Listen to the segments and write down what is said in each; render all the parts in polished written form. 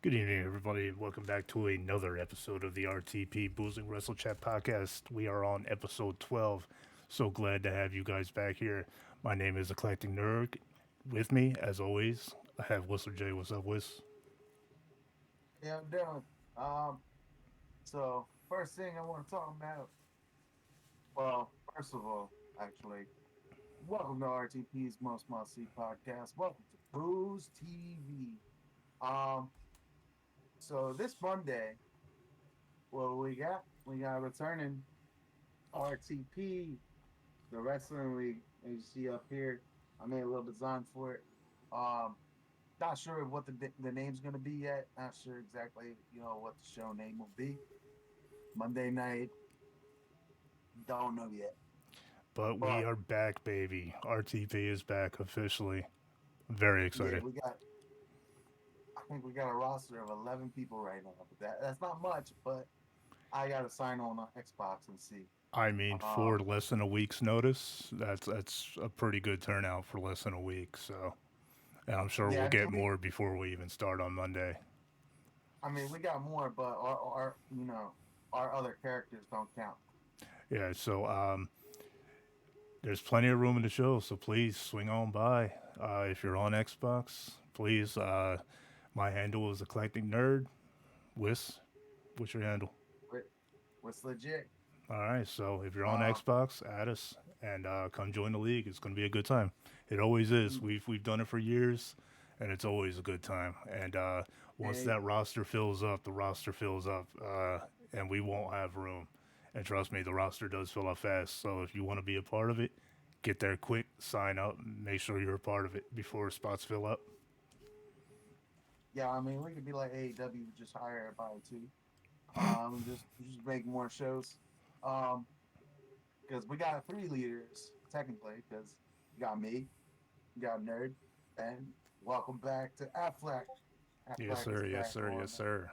Good evening, everybody, and welcome back to another episode of the RTP Boozing Wrestle Chat podcast. We are on episode 12. So glad to have you guys back here. My name is Eclectic Nerd. With me, as always, I have Whistler J. What's up, Whis? Yeah, I'm doing. Um, so first thing I want to talk about, well, first of all, actually, welcome to RTP's Most Must See podcast. Welcome to Booze TV. Um, so this Monday, what we got? We got returning RTP, the wrestling league, as you see up here. I made a little design for it. Um, Not sure what the name's gonna be yet. Not sure exactly, what the show name will be. Monday night, don't know yet. But we But are back, baby. RTP is back officially. Very yeah, excited. I think we got a roster of 11 people right now. But that's not much, but I got to sign on Xbox and see. I mean, for Um, less than a week's notice, that's a pretty good turnout for less than a week. So, and I'm sure yeah, we'll I mean, get more before we even start on Monday. we got more, but our other characters don't count. Yeah, so there's plenty of room in the show, so please swing on by. If you're on Xbox, please. My handle is Eclectic Nerd. Whis, what's your handle? Wh- What's legit? All right, so if you're on Um, Xbox, add us and come join the league. It's going to be a good time. It always is. mm, We've done it for years, and it's always a good time. And once hey, that roster fills up, the roster fills up, and we won't have room. And trust me, the roster does fill up fast. So if you want to be a part of it, get there quick, sign up, make sure you're a part of it before spots fill up. yeah, we could be like AEW, just hire everybody too. Just make more shows. Um, because we got three leaders technically. Because you got me, you got Nerd, and welcome back to Affleck. Yes, Affleck is sir. Yes, back sir. Yes, on. sir.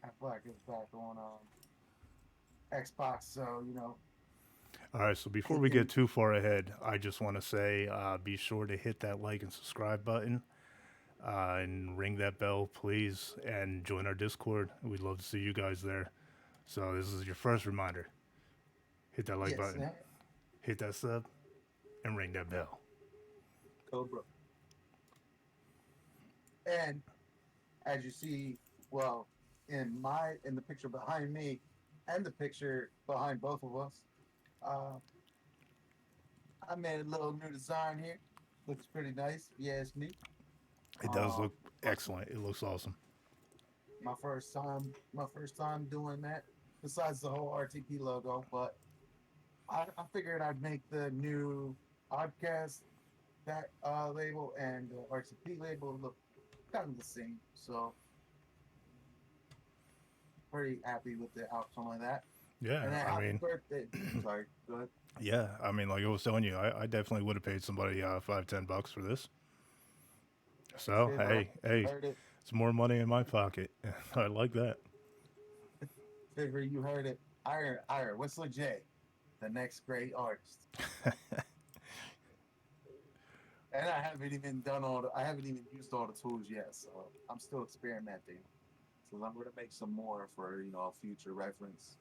Affleck is back on Xbox. So All right, so before he we get can. too far ahead, I just want to say be sure to hit that like and subscribe button and ring that bell, please, and join our Discord. We'd love to see you guys there. So, this is your first reminder hit that like Yes, button, hit that sub, and ring that bell. Cobra. And as you see, well, in the picture behind me, and the picture behind both of us, uh, I made a little new design here. Looks pretty nice, if you ask me. It does Um, look excellent. It looks awesome. my first time doing that. Besides the whole RTP logo, but I figured I'd make the new podcast that label and the RTP label look kind of the same. So pretty happy with the outcome of that. Yeah, And then I happy mean, birthday. Sorry, go ahead. yeah, I mean, like I was telling you, I definitely would have paid somebody 5, $10 for this. So, Favor, hey, heard it. it's more money in my pocket. I like that. Favor, you heard it. Iron, Whistler J, the next great artist. And I haven't even used all the tools yet, so I'm still experimenting. So I'm gonna make some more for future reference.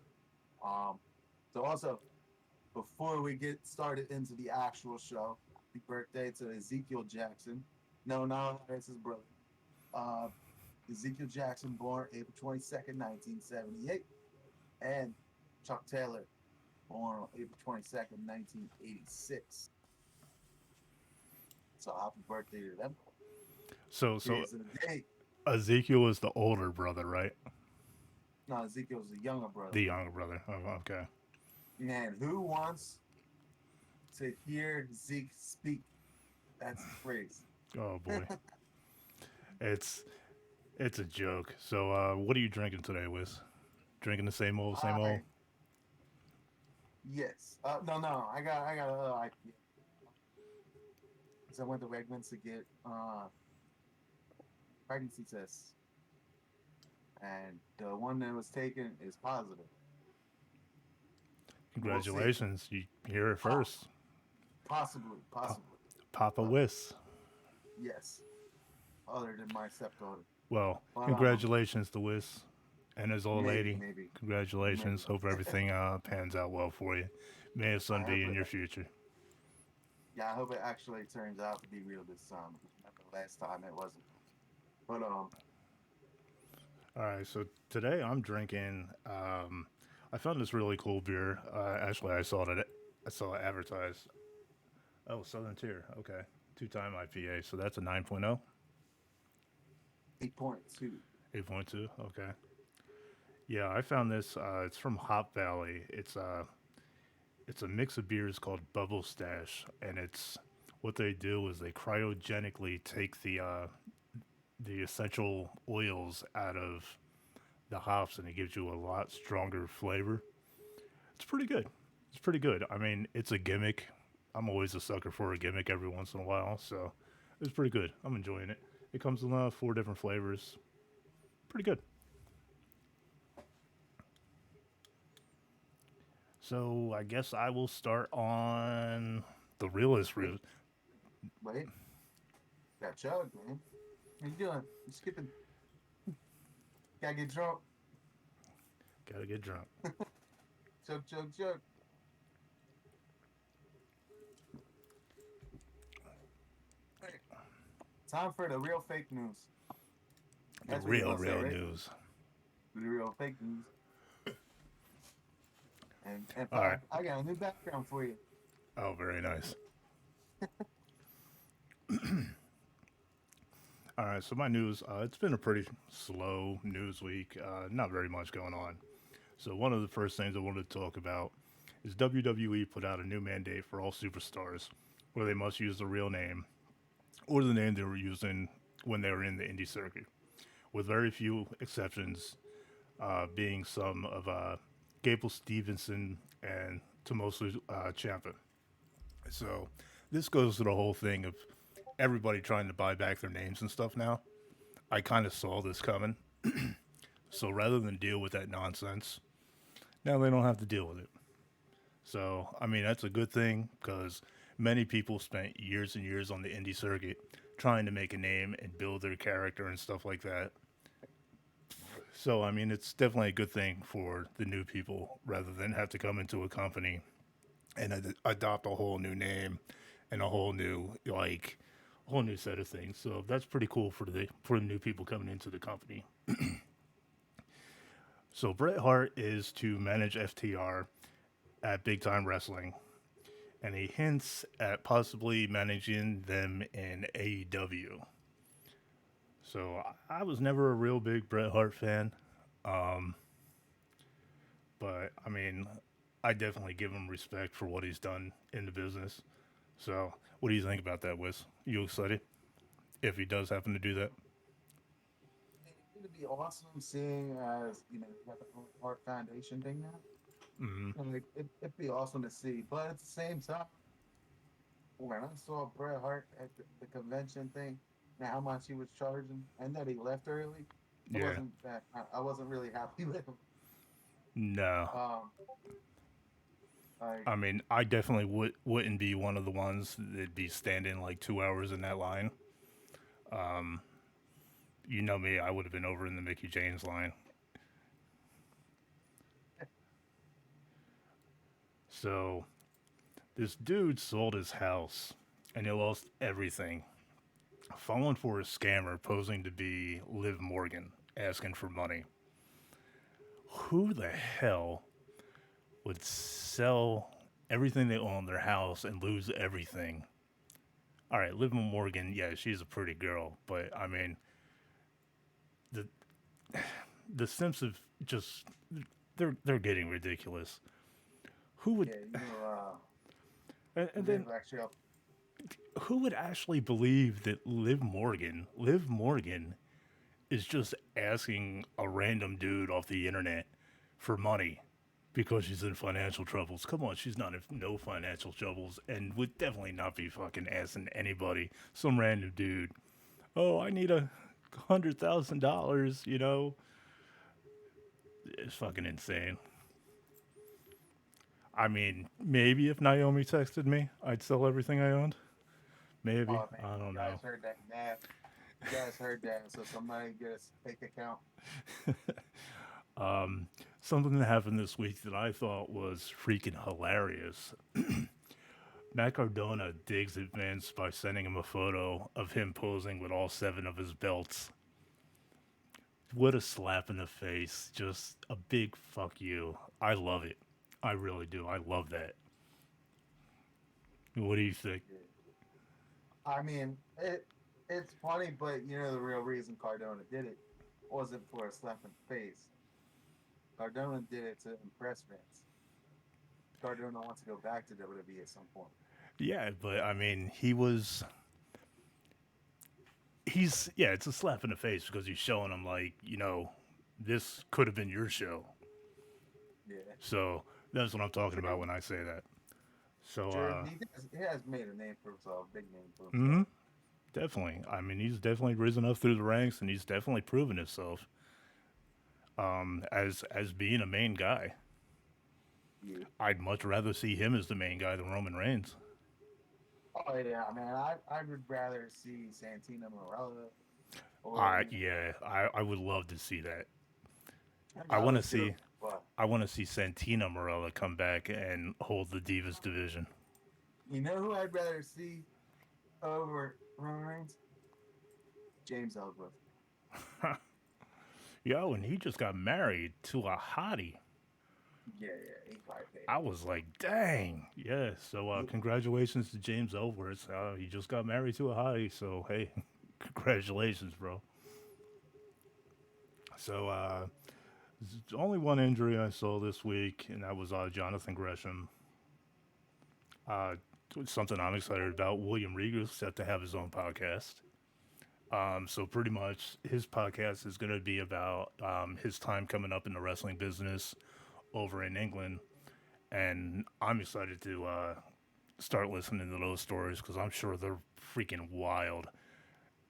Um, so also before we get started into the actual show, happy birthday to Ezekiel Jackson. No, no, that's his brother. Uh, Ezekiel Jackson, born April 22nd, 1978, and Chuck Taylor, born on April 22nd, 1986. So happy birthday to them. So Here's the date. Ezekiel is the older brother, right? No, Ezekiel's the younger The brother. younger brother. Oh, okay. Man, who wants to hear Zeke speak? That's crazy. Oh boy, it's it's a joke. So, what are you drinking today, Wiz? Drinking the same old, same old. I Yes. No, no. I got a little IPA. So I went to Wegmans to get pregnancy tests, and the one that was taken is positive. We'll see. Congratulations, you hear it Po- first. Possibly, Pa- possibly. Papa But Wiz. yes. other than my stepdaughter. Well, But congratulations to Whis and his old maybe, lady. maybe, Congratulations. maybe. Hope everything pans out well for you. May a son I be hope in it. your future. Yeah, I hope it actually turns out to be real this time. Remember last time it wasn't. But All right, so today I'm drinking. I found this really cool beer. Actually, I saw it advertised. Oh, Southern Tier. Okay, two-time IPA. So that's a 9.0, 8.2. 8.2. Okay. Yeah, I found this. It's from Hop Valley. It's a mix of beers called Bubble Stash, and it's what they do is they cryogenically take the essential oils out of the hops, and it gives you a lot stronger flavor. It's pretty good. It's pretty good. I mean, it's a gimmick. I'm always a sucker for a gimmick every once in a while, so it's pretty good. I'm enjoying it. It comes in four different flavors. Pretty good. So I guess I will start on the realest Wait, route. wait. Got chug, man. How you doing? You skipping? Gotta get drunk. Gotta get drunk. Chug, chug, chug. Hey, time for the real fake news. The That's what you're real, gonna say, real right? news. The real fake news. And All right. I got a new background for you. Oh, very nice. All right. So my news. It's been a pretty slow news week. Not very much going on. So one of the first things I wanted to talk about is WWE put out a new mandate for all superstars, where they must use the real name or the name they were using when they were in the indie circuit, with very few exceptions, being some of Gable Stevenson and Tommaso Ciampa. So this goes to the whole thing of everybody trying to buy back their names and stuff now. I kind of saw this coming. So rather than deal with that nonsense, now they don't have to deal with it. So, I mean, that's a good thing because many people spent years and years on the indie circuit trying to make a name and build their character and stuff like that. So, I mean, it's definitely a good thing for the new people rather than have to come into a company and adopt a whole new name and a whole new, like, a whole new set of things. So that's pretty cool for the new people coming into the company. So Bret Hart is to manage FTR at Big Time Wrestling, and he hints at possibly managing them in AEW. So I was never a real big Bret Hart fan, um, but I mean, I definitely give him respect for what he's done in the business. So, what do you think about that, Wiz? You excited if he does happen to do that? It'd be awesome seeing as you got the whole Heart Foundation thing now. Hmm. Like it'd be awesome to see, but at the same time, when I saw Bret Hart at the convention thing, and how much he was charging, and that he left early, Yeah. I wasn't really happy with him. No. Um, like I mean, I definitely wouldn't be one of the ones that'd be standing like 2 hours in that line. Um, you know me, I would have been over in the Mickey James line. So this dude sold his house and he lost everything, falling for a scammer posing to be Liv Morgan, asking for money. Who the hell would sell everything they own, their house, and lose everything? All right, Liv Morgan, yeah, she's a pretty girl, but I mean, the the Simps have just they're getting ridiculous. Who would yeah, and then live actually up. who would actually believe that Liv Morgan is just asking a random dude off the internet for money because she's in financial troubles? Come on, she's not in no financial troubles and would definitely not be fucking asking anybody, some random dude. Oh, I need $100,000. It's fucking insane. I mean, maybe if Naomi texted me, I'd sell everything I owned. Maybe. Oh man, I don't you guys know. heard that? Nah, You guys heard that, so somebody get a fake account. Um, Something that happened this week that I thought was freaking hilarious. Matt Cardona digs at Vince by sending him a photo of him posing with all seven of his belts. What a slap in the face. Just a big fuck you. I love it. I really do. I love that. What do you think? Yeah. I mean, it's funny, but you know the real reason Cardona did it wasn't for a slap in the face. Cardona did it to impress Vince. Cardona wants to go back to WWE at some point. Yeah, but I mean, yeah, it's a slap in the face because he's showing him, like, this could have been your show. Yeah, So that's what I'm talking about true, when I say that. So, true. He has made a name for himself, big name for hmm himself. definitely. I mean, he's definitely risen up through the ranks, and he's definitely proven himself as being a main guy. Yeah. I'd much rather see him as the main guy than Roman Reigns. Oh yeah, man. I would rather see Santina Morella or I would love to see that. I I want to would too. see But I want to see Santina Morella come back and hold the Divas division. you know who I'd rather see over Roman Reigns? James Ellsworth. Yo, and he just got married to a hottie. Yeah, yeah, he probably paid I off. was like, dang. Yeah, so Yeah, congratulations to James Ellsworth. He just got married to a hottie, so hey, congratulations, bro. So, there's only one injury I saw this week, and that was Jonathan Gresham. Uh, Something I'm excited about. William Regal set to have his own podcast. So pretty much his podcast is going to be about his time coming up in the wrestling business over in England, and I'm excited to start listening to those stories because I'm sure they're freaking wild.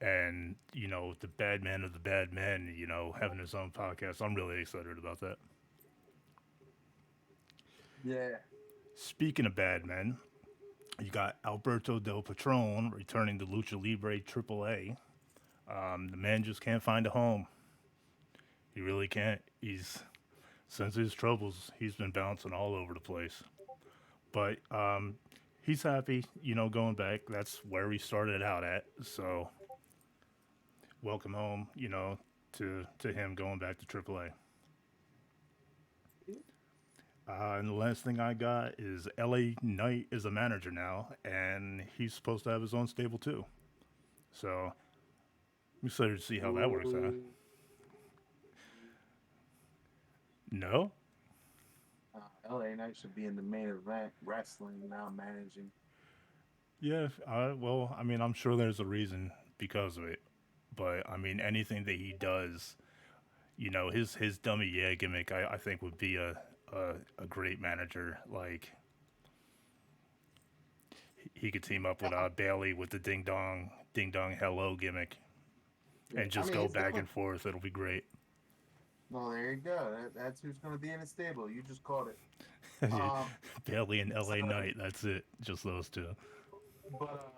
And the bad man of the bad men, having his own podcast. I'm really excited about that. yeah. Speaking of bad men, you got Alberto Del Patron returning to Lucha Libre AAA. The man just can't find a home. He really can't. Since his troubles, he's been bouncing all over the place. But he's happy, going back. That's where he started out at. So welcome home, to him going back to AAA. And the last thing I got is LA Knight is a manager now, and he's supposed to have his own stable too. So I'm excited to see how that works out. Ooh. No? LA Knight should be in the main event wrestling now managing. Yeah. Well, I mean, I'm sure there's a reason because of it, but I mean, anything that he does, his dummy yeah gimmick, I think would be a great manager. Like he could team up with Yeah, Bailey with the ding dong hello gimmick, yeah. and I just mean, go he's back definitely. and forth. It'll be great. No, there you go. That's who's going to be in the stable. You just called it. Um, Bailey and so, LA Knight. That's it. Just those two. but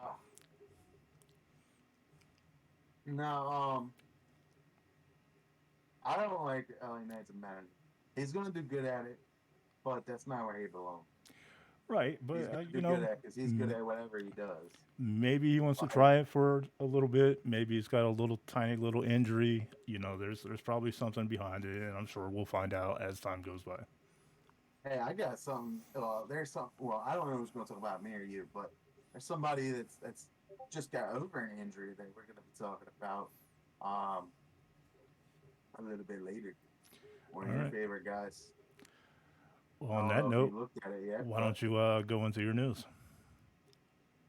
no, I don't like LA Knight's a manager. He's going to do good at it, but that's not where he belongs. Right, He's but going to do good at because he's good at whatever he does. maybe he wants to Like, try it for a little bit. Maybe he's got a little tiny little injury. There's probably something behind it, and I'm sure we'll find out as time goes by. hey, I got something. There's some. Well, I don't know who's going to talk about me or you, but there's somebody that's just got over an injury that we're going to be talking about um, a little bit later. One All of your right. favorite guys. Well, I on don't that know if you note, looked at it yet, why but don't you go into your news?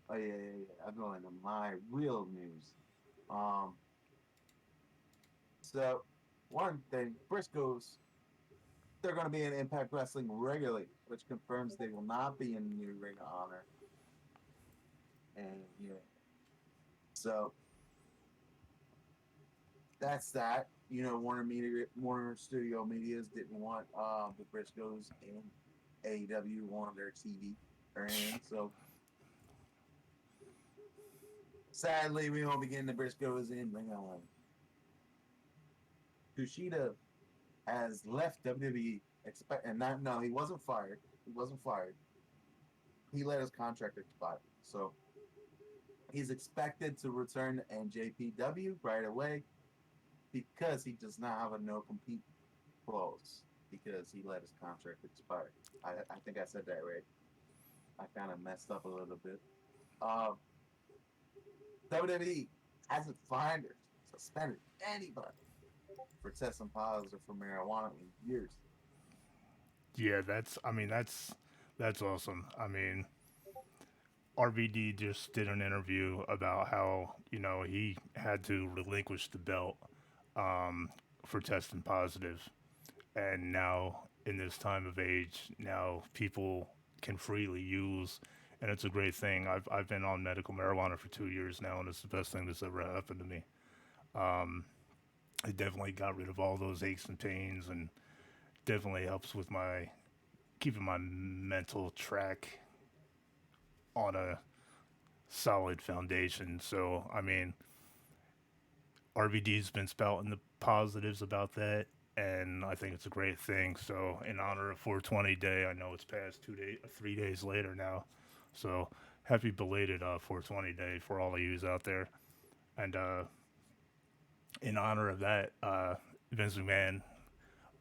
oh yeah, yeah, yeah. I'm going to my real news. Um, so one thing, Briscoes, they're going to be in Impact Wrestling regularly, which confirms they will not be in New Ring of Honor. And yeah, so that's that. You know, Warner Studio Medias didn't want the Briscoes in AEW on their TV or anything. So Sadly, we won't be getting the Briscoes in Ring of Honor. Kushida has left WWE. No, he wasn't fired. He wasn't fired. He let his contract expire. So he's expected to return to NJPW right away because he does not have a no compete clause because he let his contract expire. I think I said that right. I kind of messed up a little bit. WWE hasn't fined or suspended anybody for testing positive for marijuana in years. Yeah, that's awesome. I mean, RVD just did an interview about how he had to relinquish the belt for testing positive, and now in this time of age, now people can freely use, and it's a great thing. I've been on medical marijuana for 2 years now, and it's the best thing that's ever happened to me. It definitely got rid of all those aches and pains, and definitely helps with my keeping my mental track on a solid foundation. So, I mean, RVD's been spouting the positives about that, and I think it's a great thing. So, in honor of 420 Day, I know it's past 2 days, 3 days later now. So, happy belated 420 Day for all of yous out there. And in honor of that, Vince McMahon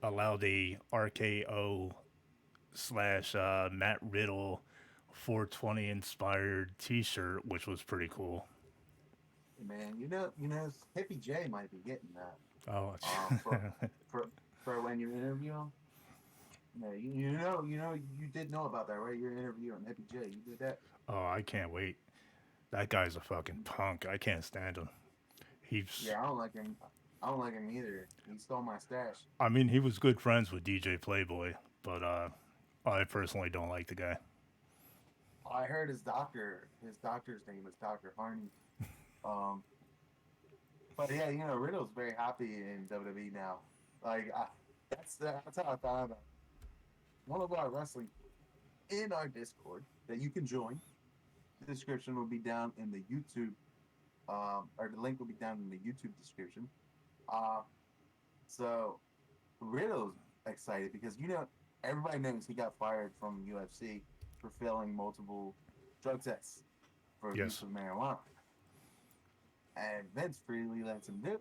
allowed a RKO slash Matt Riddle 420 inspired T-shirt, which was pretty cool. Man, Hippie J might be getting that. Oh, For when you interview him. Yeah, you did know about that, right? Your interview on Hippie J, you did that. oh, I can't wait. That guy's a fucking punk. I can't stand him. He's, Yeah, I don't like him. I don't like him either. He stole my stash. I mean, he was good friends with DJ Playboy, but I personally don't like the guy. I heard his doctor's name is Dr. Harney. Um, but yeah, Riddle's very happy in WWE now. Like that's how I found out. One of our wrestling in our Discord that you can join. The description will be down in the YouTube, or the link will be down in the YouTube description. Uh, so Riddle's excited because everybody knows he got fired from UFC for failing multiple drug tests for use Yes. of marijuana, and Vince freely lets him do.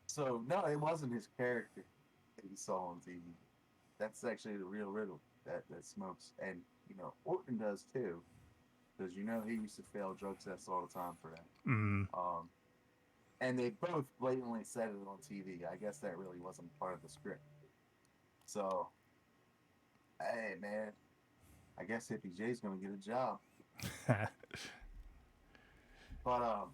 So no, it wasn't his character that he saw on TV. That's actually the real Riddle that smokes, and Orton does too, because he used to fail drug tests all the time for that. Mm, And they both blatantly said it on TV. I guess that really wasn't part of the script. So, hey man, I guess Hippie J's gonna get a job. But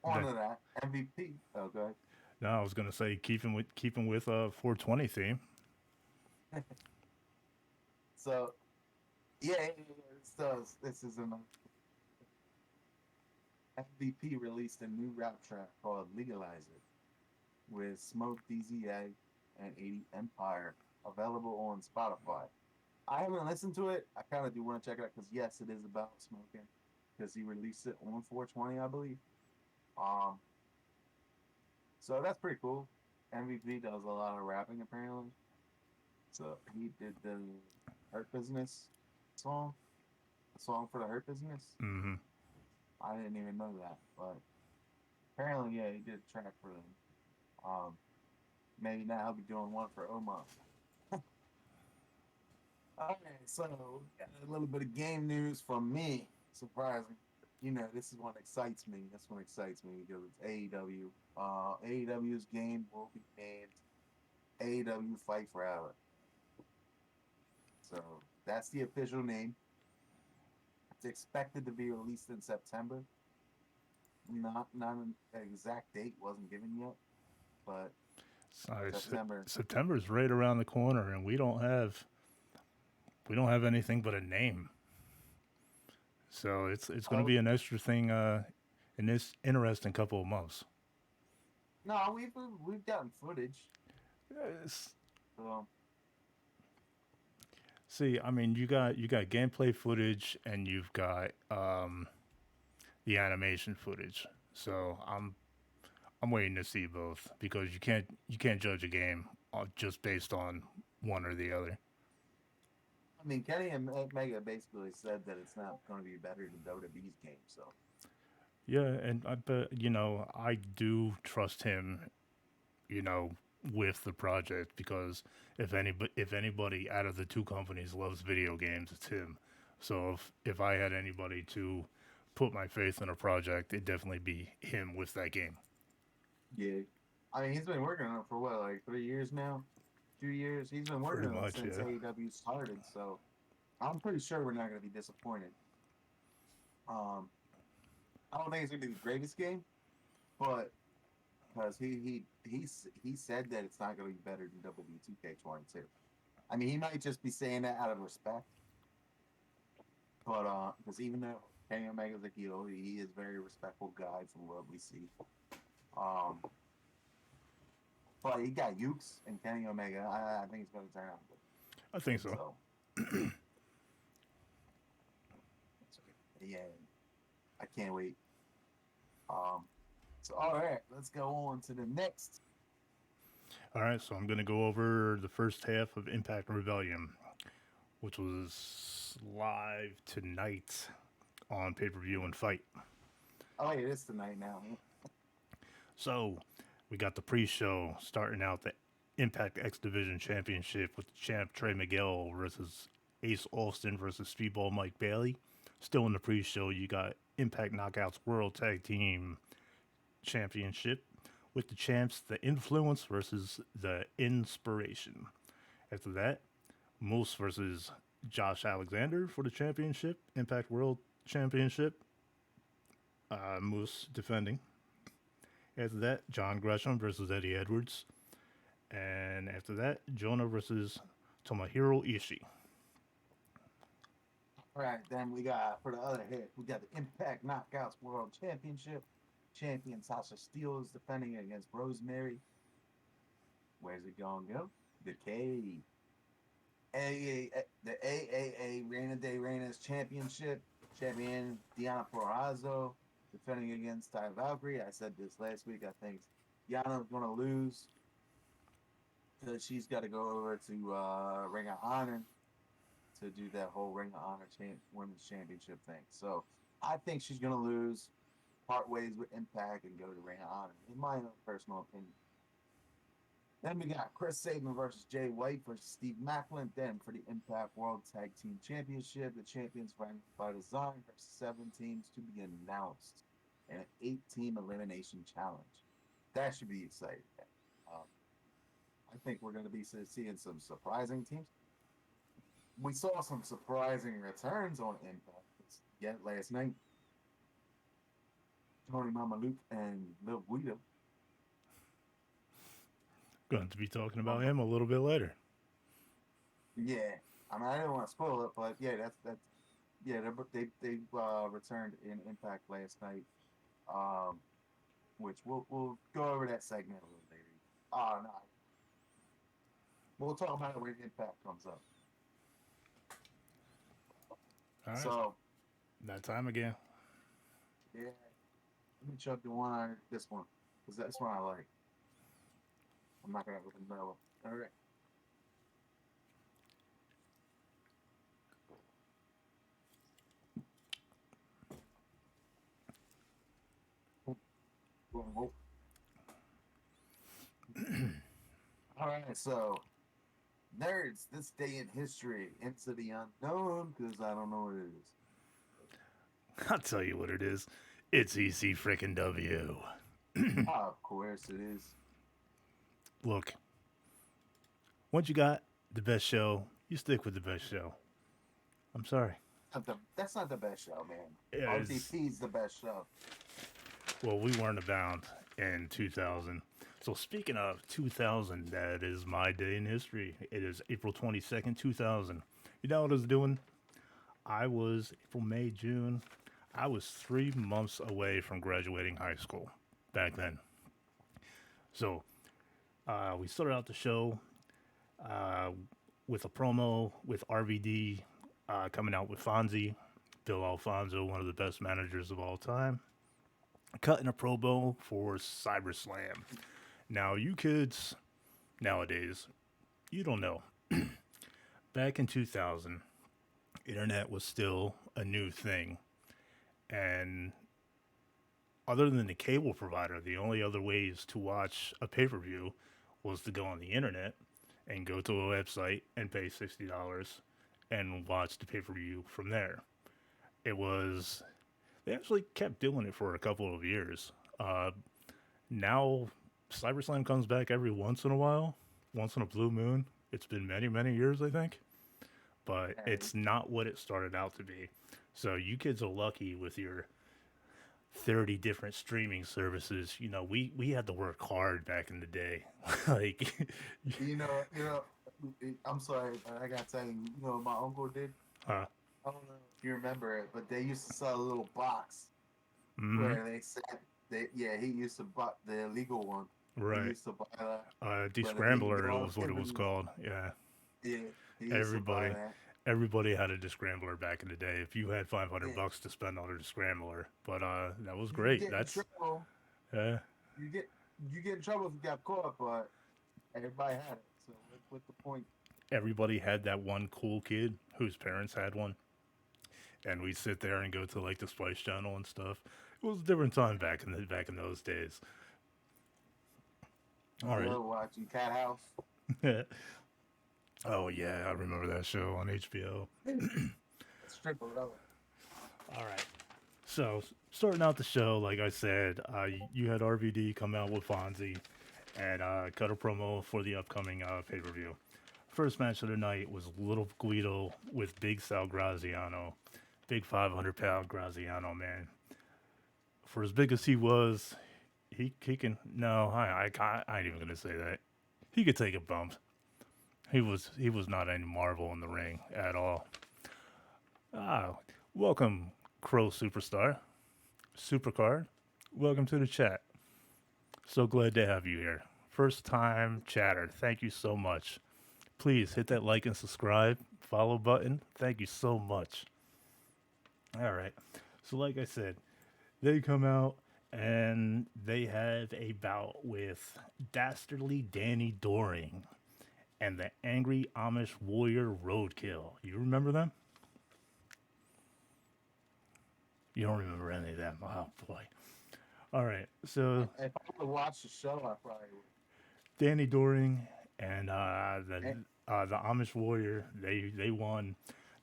on that, to that MVP. Oh, go ahead. no, I was gonna say keeping with 420 theme. So yeah. So this is an MVP released a new rap track called Legalizer with Smoke DZA and 80 Empire available on Spotify. I haven't listened to it. I kind of do want to check it out because yes, it is about smoking because he released it on 420, I believe. Um, so that's pretty cool. MVP does a lot of rapping apparently. So he did the Hurt Business song, the song for the Hurt Business. Hmm. I didn't even know that, but apparently, yeah, he did a track for them. Maybe now he'll be doing one for Omar. Okay, so a little bit of game news from me. Surprising. This is what excites me. This one excites me because it's AEW. AEW's game will be named AEW Fight Forever. So that's the official name. It's expected to be released in September. Not an exact date wasn't given yet, but September. September's right around the corner, and we don't have anything but a name. So it's going to Oh be an extra thing in this interesting couple of months. no, we've gotten footage. Yes. So See, I mean, you got gameplay footage, and you've got the animation footage. So I'm waiting to see both because you can't judge a game just based on one or the other. I mean, Kenny and Mega basically said that it's not going to be better than WWE's game. So Yeah, and I bet I do trust him, you know, with the project because if anybody out of the two companies loves video games, it's him. So if I had anybody to put my faith in a project, it'd definitely be him with that game. yeah, I mean, he's been working on it for what, like 3 years now, 2 years. He's been working Pretty on it much, since yeah. AEW started. So I'm pretty sure we're not going to be disappointed. Um, I don't think it's going to be the greatest game, but because he said that it's not going to be better than WW2K22. I mean, he might just be saying that out of respect, but because even though Kenny Omega's a heel, he is a very respectful guy from what we see. Um, but he got Ukes and Kenny Omega. I think it's going to turn out good. I think so. So yeah, I can't wait. Um, so all right, let's go on to the next. All right, so I'm gonna go over the first half of Impact Rebellion, which was live tonight on pay per view and Fight. Oh wait, it is tonight now. So we got the pre-show starting out the Impact X Division Championship with the champ Trey Miguel versus Ace Austin versus Speedball Mike Bailey. Still in the pre-show, you got Impact Knockouts World Tag Team Championship with the champs The Influence versus The Inspiration. After that, Moose versus Josh Alexander for the championship, Impact World Championship. Moose defending. After that, John Gresham versus Eddie Edwards. And after that, Jonah versus Tomohiro Ishii. All right, then we got for the other hit, we got the Impact Knockouts World Championship. Champion Sasha Steele is defending against Rosemary. Where's it gonna go? Decay. The AAA Reina de Reinas Championship. Champion Diana Porrazzo defending against Ty Valkyrie. I said this last week. I think Diana's gonna lose because she's got to go over to Ring of Honor to do that whole Ring of Honor Women's Championship thing. So I think she's gonna lose, part ways with Impact, and go to Ring of Honor. In my own personal opinion. Then we got Chris Sabin versus Jay White versus Steve Macklin. Then for the Impact World Tag Team Championship, the champions fighting by design versus 7 teams to be announced in an 8-team elimination challenge. That should be exciting. Um, I think we're going to be seeing some surprising teams. We saw some surprising returns on Impact yet last night. Tony Mamaluke and Lil Guido. Going to be talking about him a little bit later. Yeah, I mean, I didn't want to spoil it, but yeah, that's yeah, they returned in Impact last night, um, which we'll go over that segment a little later. No, we'll talk about it when Impact comes up. All right, So that time again. yeah, let me check the one this one because that's one I like. I'm not gonna open that one. All right. All right, so nerds, this day in history, into the unknown, because I don't know what it is. I'll tell you what it is. It's EC frickin' W. Of course it is. Look, once you got the best show, you stick with the best show. I'm sorry. That's not the best show, man. Yeah, RTP is the best show. well, we weren't abound in 2000. So speaking of 2000, that is my day in history. It is April 22nd, 2000. You know what I was doing? I was April, May, June. I was 3 months away from graduating high school back then. So we started out the show uh, with a promo with RVD coming out with Fonzie, Bill Alfonso, one of the best managers of all time, cutting a promo for CyberSlam. Now, you kids nowadays, you don't know. Back in 2000, internet was still a new thing. And other than the cable provider, the only other ways to watch a pay per view was to go on the internet and go to a website and pay $60 and watch the pay per view from there. It was, they actually kept doing it for a couple of years. Now, CyberSlam comes back every once in a while, once in a blue moon. It's been many, many years, I think, but And it's not what it started out to be. So you kids are lucky with your 30 different streaming services. You know, we had to work hard back in the day. Like, you know, you know, I'm sorry, but I gotta tell you, you know, what my uncle did. uh, I don't know if you remember it, but they used to sell a little box mm, where they said that yeah, he used to buy the illegal one. He right. used to buy that, but if he could get Descrambler all was what the it was movies, called. Yeah. yeah, he used to buy Everybody that. everybody had a Descrambler back in the day. If you had 500 Yeah, bucks to spend on a Descrambler, but that was you great. get in That's trouble. uh, You get you get in trouble if you got caught, but everybody had it. So what's the point? everybody had that one cool kid whose parents had one, and we'd sit there and go to like the Spice Channel and stuff. It was a different time back in those days. I All right. love watching Cat House. Oh yeah, I remember that show on HBO. Stripper love. All right. So starting out the show, like I said, you had RVD come out with Fonzie and cut a promo for the upcoming pay per view. First match of the night was Little Guido with Big Sal Graziano, big 500-pound Graziano man. For as big as he was, he can no, I ain't even gonna say that. He could take a bump. He was not any marvel in the ring at all. Ah, welcome, Crow Superstar, Supercard. Welcome to the chat. So glad to have you here. First time chatter. Thank you so much. Please hit that like and subscribe, follow button. Thank you so much. All right. So, like I said, they come out and they have a bout with Dastardly Danny Doring and the Angry Amish Warrior Roadkill. You remember them? You don't remember any of them. Oh, boy. All right. So, If I would watch the show, I probably would. Danny Doring and Eh, the Amish Warrior, they won.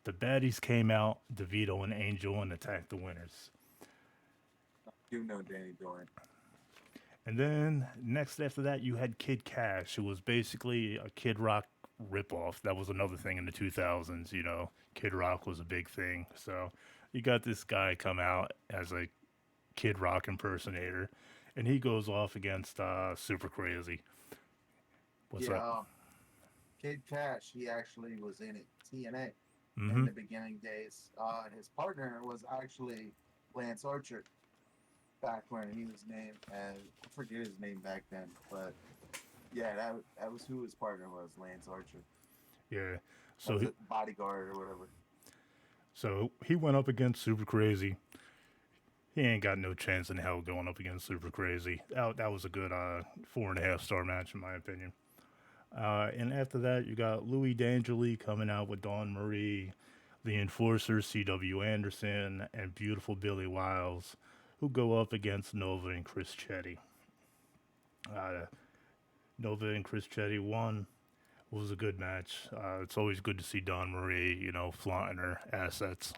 The baddies came out, DeVito and Angel, and attacked the winners. You know Danny Doran. And then next after that, you had Kid Cash, who was basically a Kid Rock ripoff. That was another thing in the 2000s. You know, Kid Rock was a big thing. So you got this guy come out as a Kid Rock impersonator, and he goes off against Super Crazy. What's Yeah, up? Kid Cash, he actually was in it, TNA, in Mm-hmm. the beginning days. His partner was actually Lance Archer back when he was named, and I forget his name back then, but yeah, that was who his partner was, Lance Archer. Yeah. That So was he, a bodyguard or whatever. so he went up against Super Crazy. He ain't got no chance in hell going up against Super Crazy. That was a good 4.5 star match in my opinion. And after that, you got Louis D'Angeli coming out with Dawn Marie, the Enforcer, C.W. Anderson, and Beautiful Billy Wiles, who go up against Nova and Chris Chetty. Uh, Nova and Chris Chetty won. It was a good match. It's always good to see Dawn Marie, you know, flaunting her assets.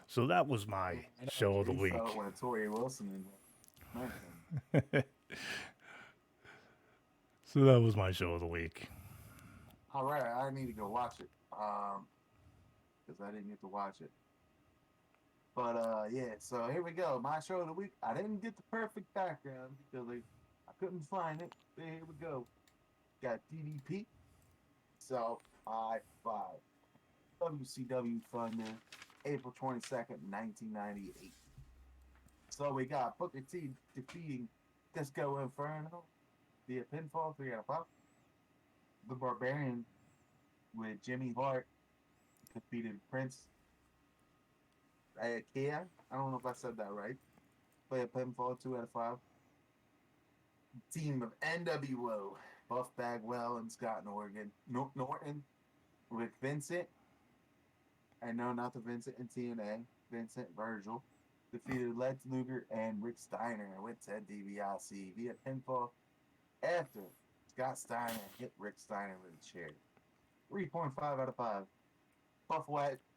So that was my I know show of how the you felt week. when Tori Wilson and man, So that was my show of the week. all right, I need to go watch it. Because I didn't get to watch it. But yeah, so here we go. My show of the week. I didn't get the perfect background because I couldn't find it. But here we go. Got DDP, Self I 5, WCW Funding, April 22nd, 1998. So we got Booker T defeating Disco Inferno via pinfall 3 out of 5. The Barbarian with Jimmy Hart defeated Prince Ikea. I don't know if I said that right. Play a pinfall 2 out of 5. Team of NWO, Buff Bagwell and Scott Norton with Vincent. And no, not the Vincent in TNA. Vincent Virgil defeated Lex Luger and Rick Steiner with Ted DiBiase via pinfall after Scott Steiner hit Rick Steiner with a chair. 3.5 out of 5.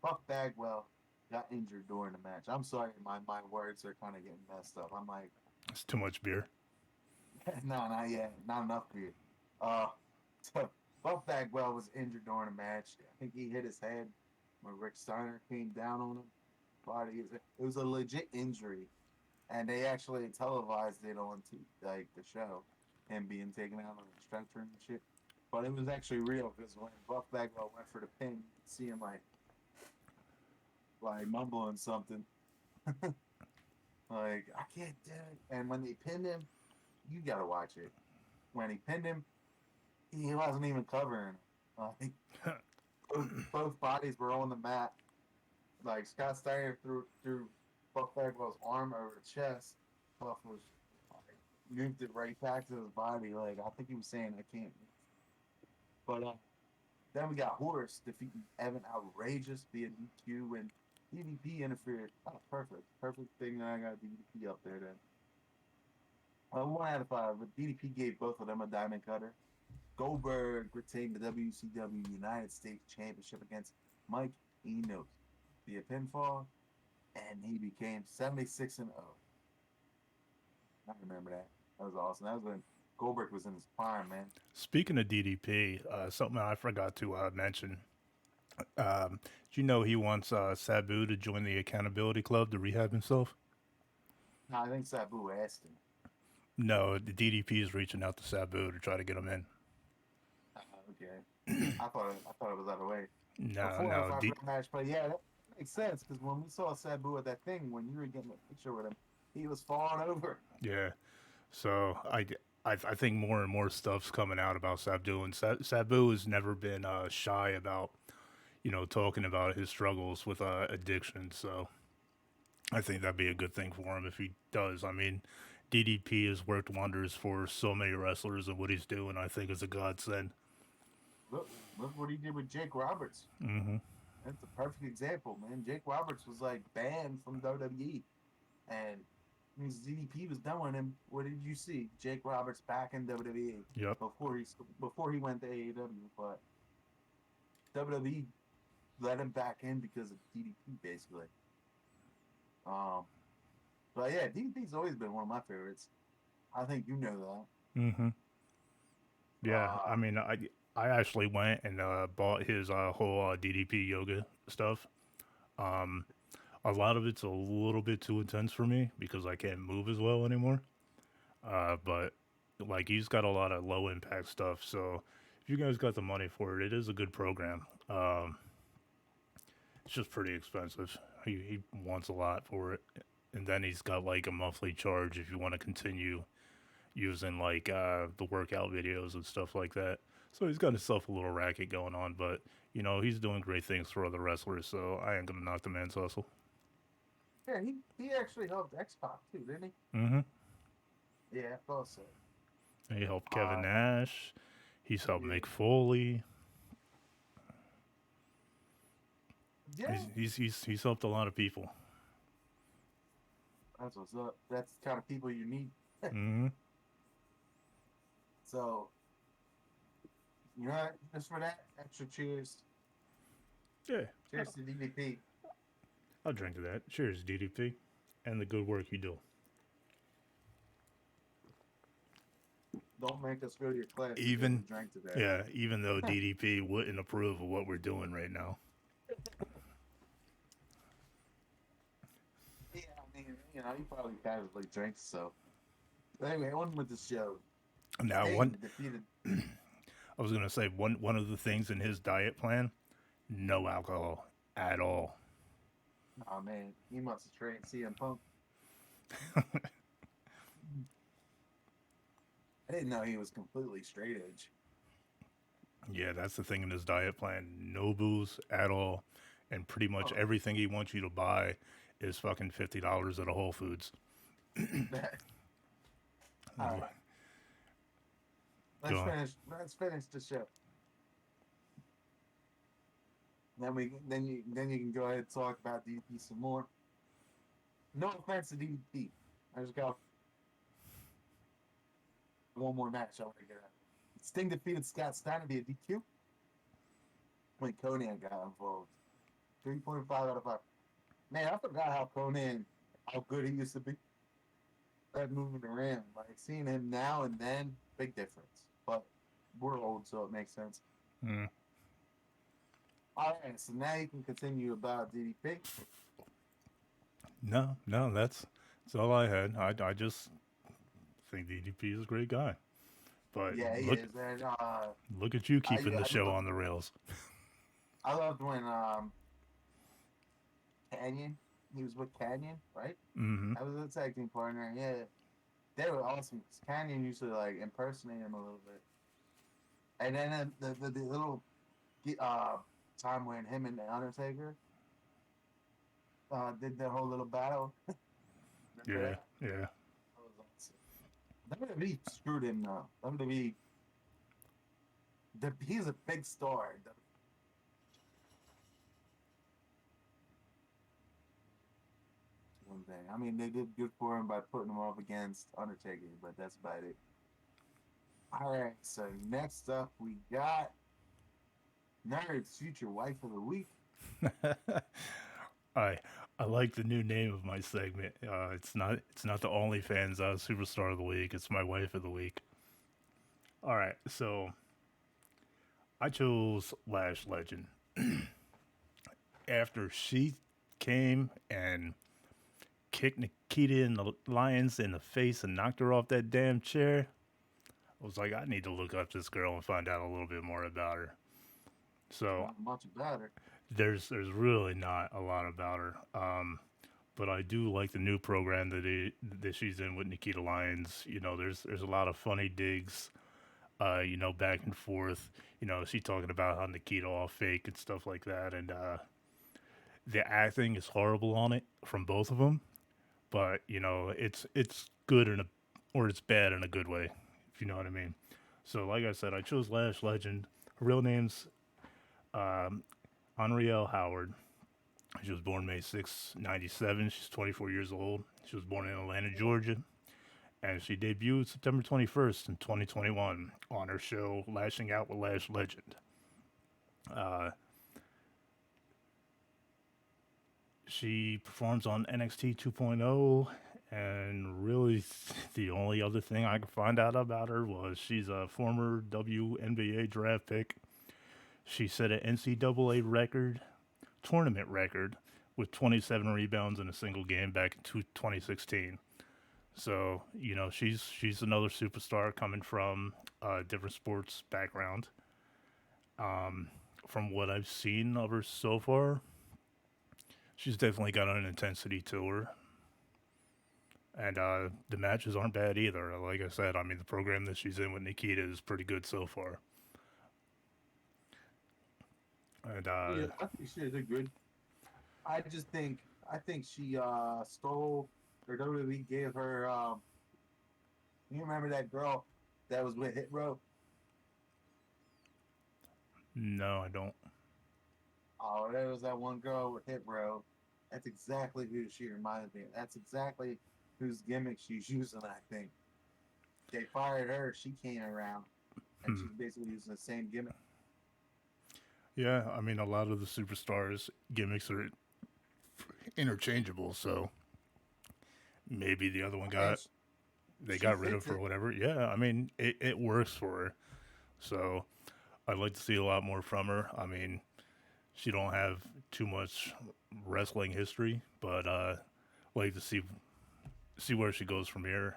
Buff Bagwell got injured during the match. I'm sorry, my words are kind of getting messed up. I'm like, It's too much beer. no, not yet. Not enough beer. So Buff Bagwell was injured during the match. I think he hit his head when Rick Steiner came down on him. Body, it was a legit injury, and they actually televised it on like the show, him being taken out on the stretcher and shit. But it was actually real because when Buff Bagwell went for the pin, you could see him like mumbling something. Like, I can't do it. And when they pinned him, you gotta watch it. When he pinned him, he wasn't even covering him. Both bodies were on the mat. Like, Scott Steiner threw Buff Bagwell's arm over the chest. Buff was moved it right back to his body. Like, I think he was saying, I can't move. But then we got Horus defeating Evan Outrageous via DQ, and DDP interfered. Oh, perfect thing that I got DDP up there then. 1 out of 5, but DDP gave both of them a diamond cutter. Goldberg retained the WCW United States Championship against Mike Enoch via pinfall, and he became 76-0. I remember that. That was awesome. That was when Goldberg was in his prime, man. Speaking of DDP, something I forgot to mention. Did you know he wants Sabu to join the Accountability Club to rehab himself? No, I think Sabu asked him. No, the DDP is reaching out to Sabu to try to get him in. Okay. I thought it was out of the way. No. Match, but yeah, that makes sense because when we saw Sabu at that thing, when you were getting a picture with him, he was falling over. Yeah. So I think more and more stuff's coming out about Sabu, and Sabu has never been shy about, talking about his struggles with addiction. So I think that'd be a good thing for him if he does. I mean, DDP has worked wonders for so many wrestlers, and what he's doing, I think, is a godsend. Look what he did with Jake Roberts. Mm-hmm. That's a perfect example, man. Jake Roberts was like banned from WWE, and DDP was done with him. What did you see? Jake Roberts back in WWE. Yep. Before he went to AEW, but WWE let him back in because of DDP, basically. But yeah, DDP's always been one of my favorites. I think you know that. Mm-hmm. Yeah, I mean, I actually went and bought his whole DDP yoga stuff. A lot of it's a little bit too intense for me because I can't move as well anymore. But like he's got a lot of low impact stuff. So if you guys got the money for it, it is a good program. It's just pretty expensive. He wants a lot for it, and then he's got like a monthly charge if you want to continue using like the workout videos and stuff like that. So he's got himself a little racket going on, but he's doing great things for other wrestlers. So I ain't gonna knock the man's hustle. Yeah, he actually helped X-Pac too, didn't he? Mm-hmm. Yeah, I thought so. He helped Kevin Nash. He's helped Mick Foley. Yeah. He's helped a lot of people. That's what's up. That's the kind of people you need. Mm-hmm. So, just for that, extra cheers. Yeah. Cheers to DDP. I'll drink to that. Cheers, DDP, and the good work you do. Don't make us go to your class. Even drink today. Yeah, even though DDP wouldn't approve of what we're doing right now. Yeah, I mean, he probably casually drinks. So, anyway, on with the show. Now, defeated. I was gonna say one of the things in his diet plan, no alcohol at all. Oh man, he must have trained CM Punk. I didn't know he was completely straight edge. Yeah, that's the thing in his diet plan. No booze at all. and pretty much Oh, everything he wants you to buy is fucking $50 at a Whole Foods. all right. Go on. Let's finish the show. Then you can go ahead and talk about DDP some more. No offense to DDP. I just got one more match I want to get at. Sting defeated Scott Steiner via DQ when Conan got involved. 3.5 out of 5. Man, I forgot how good he used to be. That moving around, like seeing him now and then, big difference. But we're old, so it makes sense. Mm. All right, so now you can continue about DDP. No, that's all I had. I just think DDP is a great guy. But Yeah, he look is, and look at you I keeping the show on the rails. I loved when Canyon, he was with Canyon, right? Mm-hmm. I was a tag team partner. Yeah, they were awesome. Canyon used to like impersonate him a little bit, and then the little time when him and the Undertaker did their whole little battle. Remember Yeah, that? yeah. That was awesome. WWE screwed him though. WWE, he's a big star. One thing. I mean, they did good for him by putting him up against Undertaker, but that's about it. All right, so next up we got Nerd's future wife of the week. I I like the new name of my segment. It's not the OnlyFans Superstar of the Week. It's my wife of the week. All right, so I chose Lash Legend after she came and kicked Nikita in the Lions in the face and knocked her off that damn chair. I was like, I need to look up this girl and find out a little bit more about her. So Not much about her. there's really not a lot about her. But I do like the new program that she's in with Nikita Lyons. There's a lot of funny digs, back and forth. She talking about how Nikita all fake and stuff like that, and the acting is horrible on it from both of them. But it's good or it's bad in a good way, if you know what I mean. So like I said, I chose Lash Legend. Her real name's um, Henrielle Howard. She was born May 6, 97. She's 24 years old. She was born in Atlanta, Georgia. And she debuted September 21st in 2021 on her show Lashing Out with Lash Legend. Uh, she performs on NXT 2.0, and really the only other thing I could find out about her was she's a former WNBA draft pick. She set an NCAA tournament record, with 27 rebounds in a single game back in 2016. So she's another superstar coming from a different sports background. From what I've seen of her so far, she's definitely got an intensity to her, and the matches aren't bad either. Like I said, I mean the program that she's in with Nikita is pretty good so far. And Yeah, I think she did good. I think she stole or WWE gave her you remember that girl that was with Hit Row? no, I don't. Oh, there was that one girl with Hit Row. That's exactly who she reminds me of. That's exactly whose gimmick she's using, I think. They fired her, she came around and Hmm. she's basically using the same gimmick. Yeah, I mean a lot of the superstars gimmicks are interchangeable, so maybe the other one And they she got rid of fits for it. whatever. Yeah, I mean it works for her. So I'd like to see a lot more from her. I mean, she don't have too much wrestling history, but like to see where she goes from here.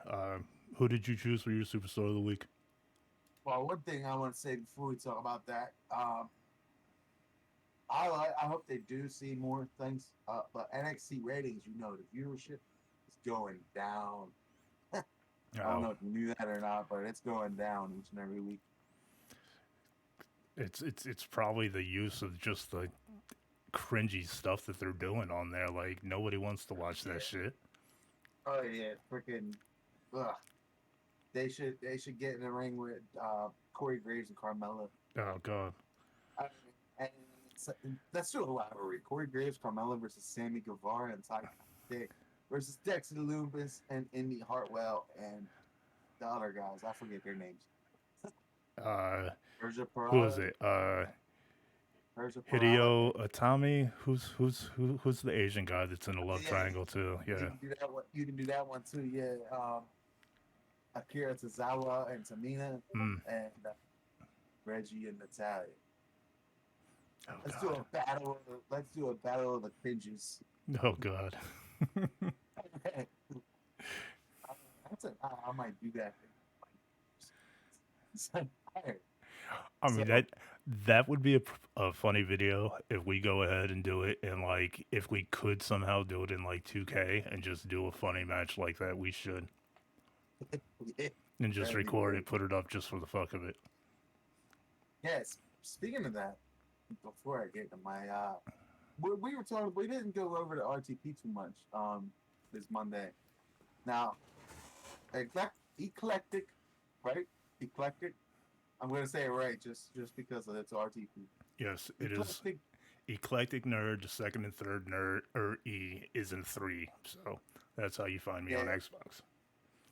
Who did you choose for your superstar of the week? Well, one thing I want to say before we talk about that, I hope they do see more things. But NXT ratings, the viewership is going down. I don't Oh, know if you knew that or not, but it's going down each and every week. it's probably the use of just the cringy stuff that they're doing on there. Like nobody wants to watch Yeah. that shit. Oh yeah, freaking. Ugh. They should get in the ring with Corey Graves and Carmella. Oh god. I, and so, let's do a rivalry. Corey Graves, Carmella versus Sammy Guevara and Ty Dick versus Dexter Lubis and Indy Hartwell and the other guys. I forget their names. Uh, Persia who is Parada. it? Persia Parada. Hideo Itami. Who's the Asian guy that's in the love Yeah, triangle too? you Yeah. can do that one. You can do that one too. Yeah. Akira Tozawa and Tamina Mm. and Reggie and Natalia. Oh Let's do god. a battle. Let's do a battle of the cringes. Oh god. I might do that. So, I mean that would be a funny video if we go ahead and do it, and like if we could somehow do it in like 2K and just do a funny match like that, we should, yeah, and just that'd be record great. it, put it up just for the fuck of it. Yes. Speaking of that, before I get to my we were talking. We didn't go over the RTP too much. This Monday. Now, eclectic, right? Eclectic. I'm gonna say it right, just because it's RTP. Yes, it is. Eclectic. Eclectic Nerd, the second and third nerd, or E is in 3. So that's how you find me on Yeah. Xbox.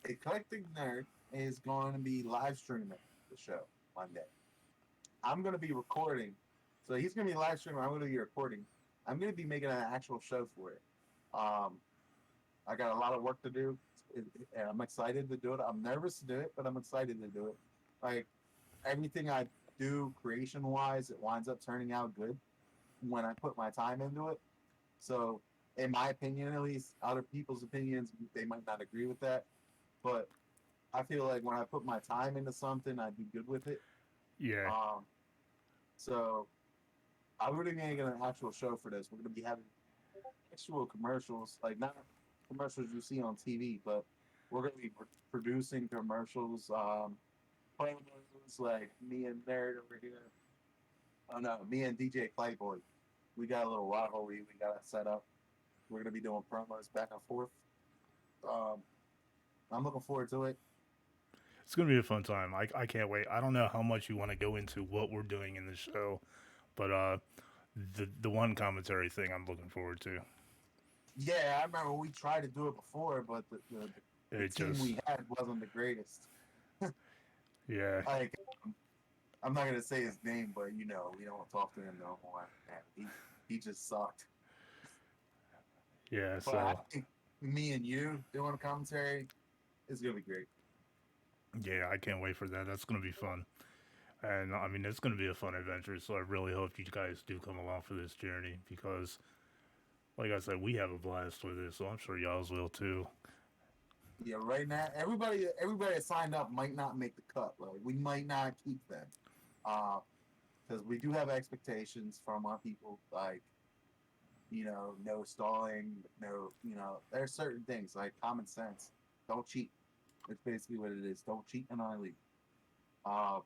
Eclectic Nerd is going to be live streaming the show Monday. I'm going to be recording. So he's going to be live streaming. I'm going to be recording. I'm going to be making an actual show for it. I got a lot of work to do, and I'm excited to do it. I'm nervous to do it, but I'm excited to do it. Like everything I do creation wise, it winds up turning out good when I put my time into it. So, in my opinion, at least, other people's opinions, they might not agree with that. But I feel like when I put my time into something, I'd be good with it. Yeah. So I'm really making an actual show for this. We're gonna be having actual commercials, like not commercials you see on TV, but we're gonna be producing commercials. Promos like me and Nerd over here. Oh no, me and DJ Playboy. We got a little rivalry we got set up. We're gonna be doing promos back and forth. I'm looking forward to it. It's gonna be a fun time. I can't wait. I don't know how much you want to go into what we're doing in the show, but the one commentary thing I'm looking forward to. Yeah, I remember we tried to do it before, but the It team just we had wasn't the greatest. yeah. Like, I'm not gonna say his name, but we don't talk to him no more. He just sucked. Yeah, But I so think me and you doing a commentary is gonna be great. yeah, I can't wait for that. That's gonna be fun. And I mean, it's gonna be a fun adventure. So I really hope you guys do come along for this journey because, like I said, we have a blast with it. So I'm sure y'all's will too. Yeah, right now everybody that signed up might not make the cut. Like we might not keep them, because we do have expectations from our people. Like no stalling, no there's certain things like common sense. Don't cheat. It's basically what it is. Don't cheat in our league. Uh,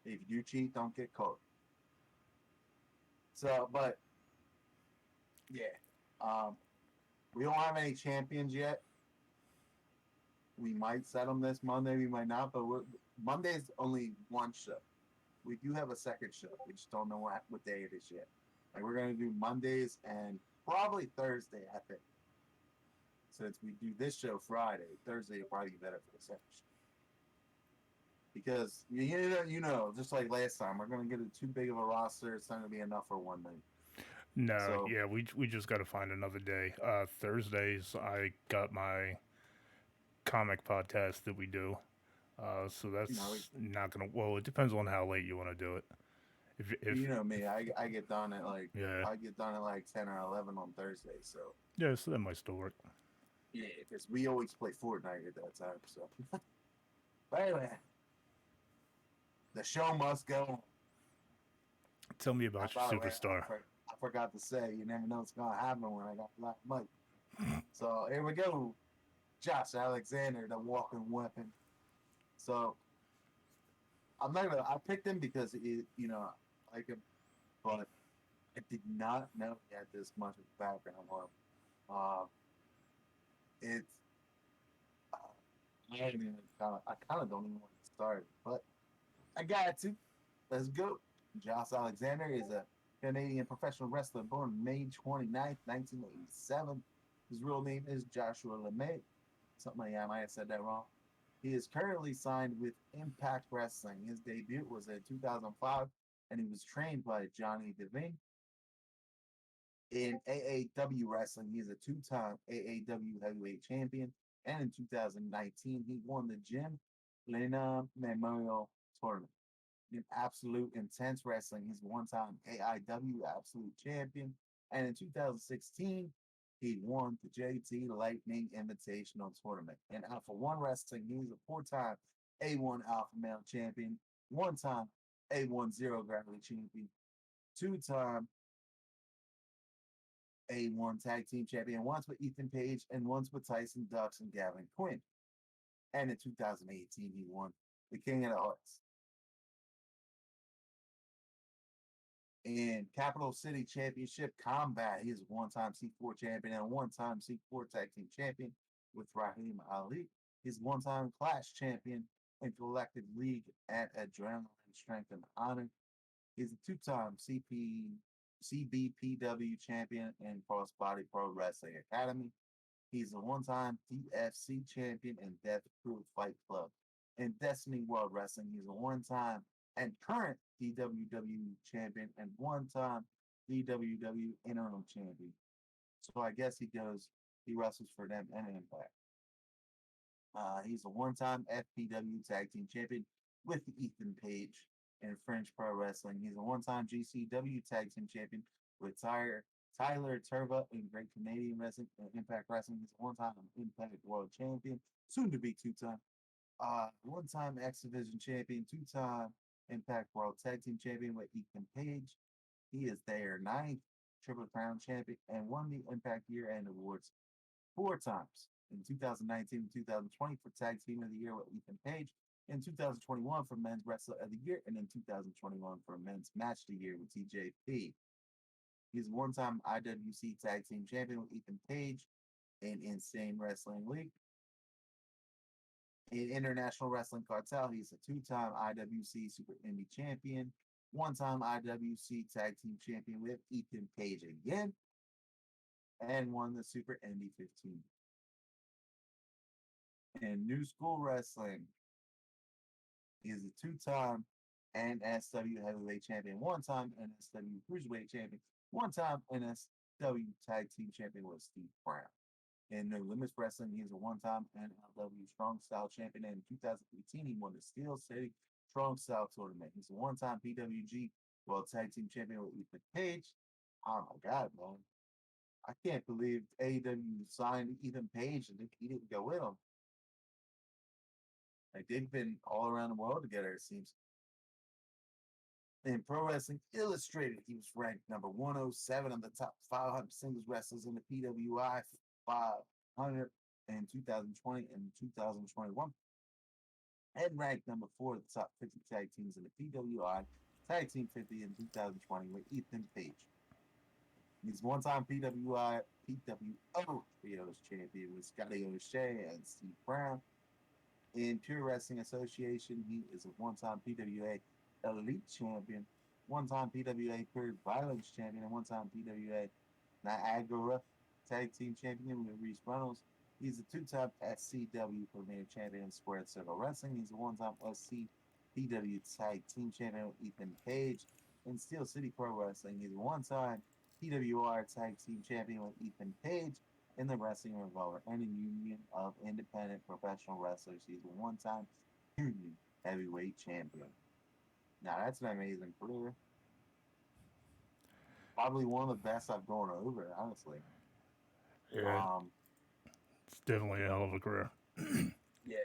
if you cheat, don't get caught. So, but yeah, we don't have any champions yet. We might set them this Monday. We might not, but Monday's only one show. We do have a second show. We just don't know what day it is yet. Like we're gonna do Mondays and probably Thursday, I think. Since we do this show Friday, Thursday will probably be better for the second show. Because just like last time, we're gonna get it too big of a roster. It's not gonna be enough for one night. No, So yeah, we just got to find another day. Thursdays, I got my comic podcast that we do. So that's not gonna. Well, it depends on how late you want to do it. If you know me, I get done at yeah, 10 or 11 on Thursday. So yeah, so that might still work. yeah, because we always play Fortnite at that time. So, but anyway, the show must go on. Tell me about your By the way, superstar. I forgot to say, you never know what's gonna happen when I got black mic. So here we go, Josh Alexander, the walking weapon. So I'm not gonna. I picked him because I like him, but I did not know he had this much of a background on him. It's I kind of don't even want to start, but I got to. Let's go. Josh Alexander is a Canadian professional wrestler born May 29th, 1987. His real name is Joshua LeMay. Something like that. I might have said that wrong. He is currently signed with Impact Wrestling. His debut was in 2005, and he was trained by Johnny Devine. In AAW Wrestling, he is a two-time AAW Heavyweight Champion, and in 2019, he won the Jim Lena Memorial Tournament. In Absolute Intense Wrestling, he's a one-time AIW Absolute Champion, and in 2016, he won the JT Lightning Invitational Tournament. In Alpha One Wrestling, he was a four-time A1 Alpha Male Champion, one-time A1 Zero Gravity Champion, two-time A1 Tag Team Champion, once with Ethan Page and once with Tyson Dux and Gavin Quinn. And in 2018, he won the King of the Hearts. In Capital City Championship Combat, he is a one-time C4 champion and a one-time C4 Tag Team Champion with Raheem Ali. He's one-time Clash champion in Collective League at Adrenaline Strength and Honor. He's a two-time CBPW champion in Crossbody Pro Wrestling Academy. He's a one-time DFC champion in Death Crew Fight Club. In Destiny World Wrestling, he's a one-time and current DWW champion and one-time DWW interim champion. So I guess he wrestles for them and Impact. He's a one-time FPW Tag Team Champion with Ethan Page in French Pro Wrestling. He's a one-time GCW Tag Team Champion with Tyler Turva in Great Canadian Wrestling and Impact Wrestling. He's a one-time Impact World Champion, soon to be two-time. One-time X Division Champion, two-time Impact World Tag Team Champion with Ethan Page. He is their ninth Triple Crown Champion and won the Impact Year End Awards four times. In 2019 and 2020 for Tag Team of the Year with Ethan Page, in 2021 for Men's Wrestler of the Year, and in 2021 for Men's Match of the Year with TJP. He's a one-time IWC Tag Team Champion with Ethan Page in Insane Wrestling League. In International Wrestling Cartel, he's a two-time IWC Super Indie Champion, one-time IWC Tag Team Champion with Ethan Page again, and won the Super Indie 15. In New School Wrestling, he is a two-time NSW Heavyweight Champion, one-time NSW Cruiserweight Champion, one-time NSW Tag Team Champion with Steve Brown. In No Limits Wrestling, he is a one-time NLW Strong Style Champion. And in 2018, he won the Steel City Strong Style Tournament. He's a one-time PWG World Tag Team Champion with Ethan Page. Oh my God, man. I can't believe AEW signed Ethan Page and he didn't go with him. Like, they've been all around the world together, it seems. In Pro Wrestling Illustrated, he was ranked number 107 on the top 500 singles wrestlers in the PWI 500 in 2020 and 2021, and ranked number 4 of the top 50 tag teams in the PWI Tag Team 50 in 2020 with Ethan Page. He's one-time PWO Trios champion with Scotty O'Shea and Steve Brown. In Pure Wrestling Association, he is a one-time PWA Elite Champion, one-time PWA Pure Violence Champion, and one-time PWA Niagara Tag Team Champion with Reese Reynolds. He's a two-time SCW Premier Champion in Squared Circle Wrestling. He's a one-time SCPW Tag Team Champion with Ethan Page. In Steel City Pro Wrestling, he's a one-time PWR Tag Team Champion with Ethan Page. In the Wrestling Revolver and in Union of Independent Professional Wrestlers, he's a one-time Union Heavyweight Champion. Now, that's an amazing career. Probably one of the best I've gone over, honestly. Yeah, it's definitely a hell of a career. Yeah.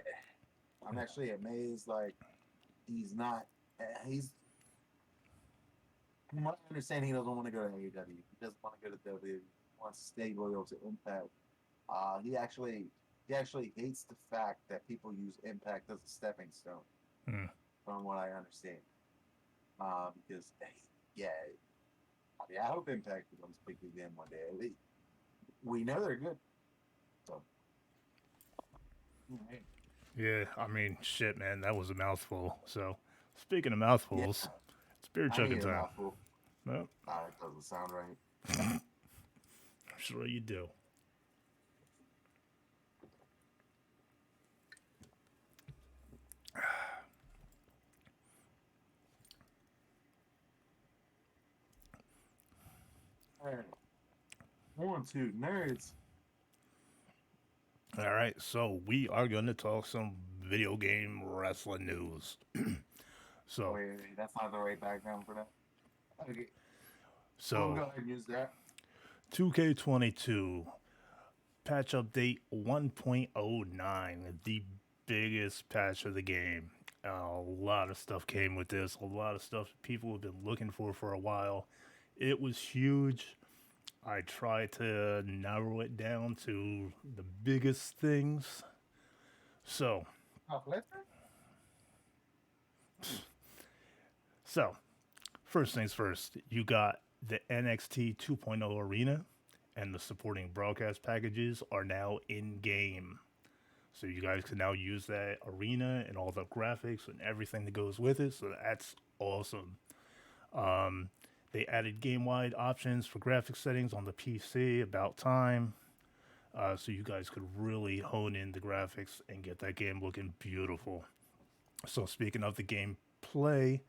I'm actually amazed, like, he's, from what I understand, he doesn't want to go to AEW. He doesn't want to go to WWE. He wants to stay loyal to Impact. He actually hates the fact that people use Impact as a stepping stone, from what I understand. Because, yeah, Yeah, I hope Impact becomes big again one day. We know they're good. So, right. Yeah, I mean, shit, man, that was a mouthful. So, speaking of Yeah, mouthfuls, it's beer I chugging hate a time. mouthful. Well, Nah, that doesn't sound right. I'm sure you do. All right. 1, 2, nerds. All right, so we are going to talk some video game wrestling news. Oh, So, wait, that's not the right background for that. Okay, we'll go so ahead and use that. 2K22 patch update 1.09, the biggest patch of the game. A lot of stuff came with this. A lot of stuff people have been looking for a while. It was huge. I tried to narrow it down to the biggest things. So, Uplifter? so first things first, you got the NXT 2.0 arena, and the supporting broadcast packages are now in game. So you guys can now use that arena and all the graphics and everything that goes with it. So that's awesome. Um, they added game-wide options for graphics settings on the PC. About time. So you guys could really hone in the graphics and get that game looking beautiful. So speaking of the gameplay,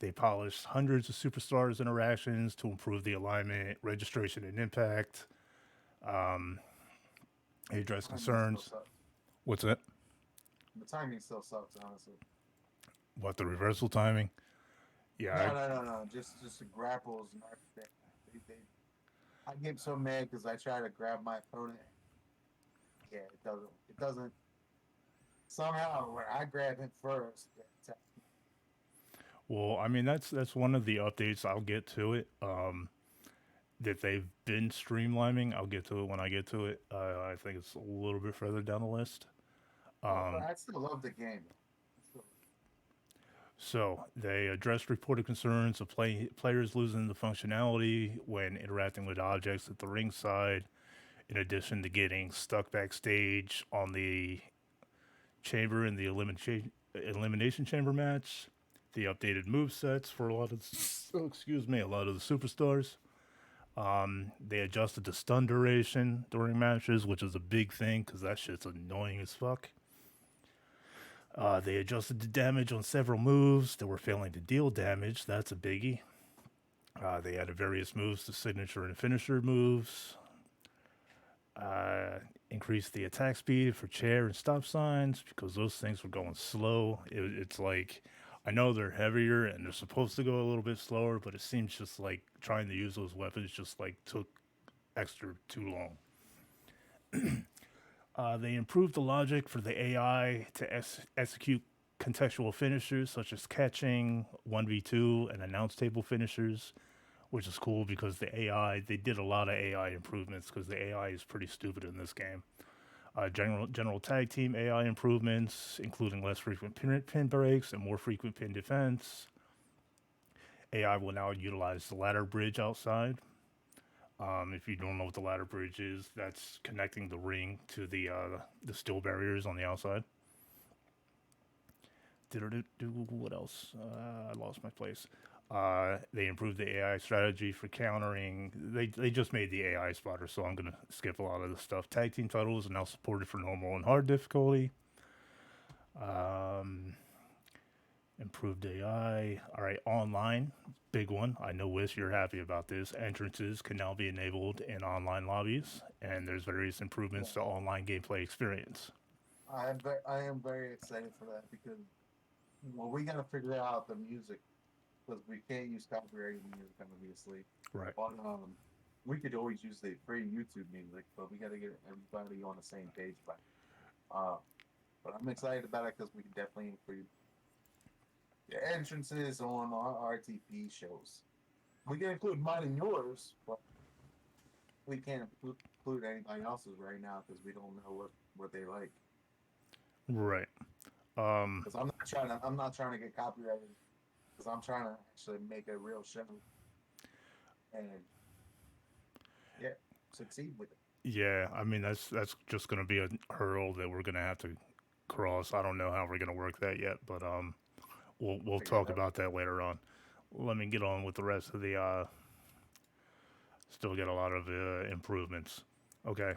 they polished hundreds of superstars interactions to improve the alignment, registration, and impact. Um, they address Timing still concerns. sucks. What's that? The timing still sucks, honestly. What, the reversal timing? Yeah, No. Just the grapples and everything. I get so mad because I try to grab my opponent. Yeah, it doesn't. It doesn't. Somehow, when I grab him first, well, I mean that's one of the updates. I'll get to it. That they've been streamlining. I'll get to it when I get to it. I think it's a little bit further down the list. but Um, I still love the game. so they addressed reported concerns of players losing the functionality when interacting with objects at the ringside. In addition to getting stuck backstage on the chamber in the elimination chamber match, the updated move sets for a lot of a lot of the superstars. They adjusted the stun duration during matches, which is a big thing because that shit's annoying as fuck. They adjusted the damage on several moves that were failing to deal damage. That's a biggie. They added various moves to signature and finisher moves. Increased the attack speed for chair and stop signs because those things were going slow. It's like, I know they're heavier and they're supposed to go a little bit slower, but it seems just like trying to use those weapons just like took extra too long. They improved the logic for the AI to execute contextual finishers such as catching, 1v2, and announce table finishers, which is cool because the AI, they did a lot of AI improvements because the AI is pretty stupid in this game. General tag team AI improvements, including less frequent pin breaks and more frequent pin defense. AI will now utilize the ladder bridge outside. If you don't know what the ladder bridge is, that's connecting the ring to the steel barriers on the outside. What else? I lost my place. They improved the AI strategy for countering. They just made the AI spotter, so I'm gonna skip a lot of the stuff. Tag team titles are now supported for normal and hard difficulty. Um, Improved AI. All right, online, big one. I know, Whis, you're happy about this. Entrances can now be enabled in online lobbies, and there's various improvements to online gameplay experience. I am very excited for that because we got to figure out the music because we can't use copyrighted music obviously. Right. But we could always use the free YouTube music, but we got to get everybody on the same page. But I'm excited about it because we can definitely improve the entrances on our RTP shows. We can include mine and yours, but we can't include anybody else's right now because we don't know what they like. Right. Um, Because I'm not trying to get copyrighted because I'm trying to actually make a real show. and yeah, succeed with it. Yeah, I mean that's just gonna be a hurdle that we're gonna have to cross. I don't know how we're gonna work that yet, but we'll Figure it talk out. about that later on. Let me get on with the rest of the. Still get a lot of improvements. Okay,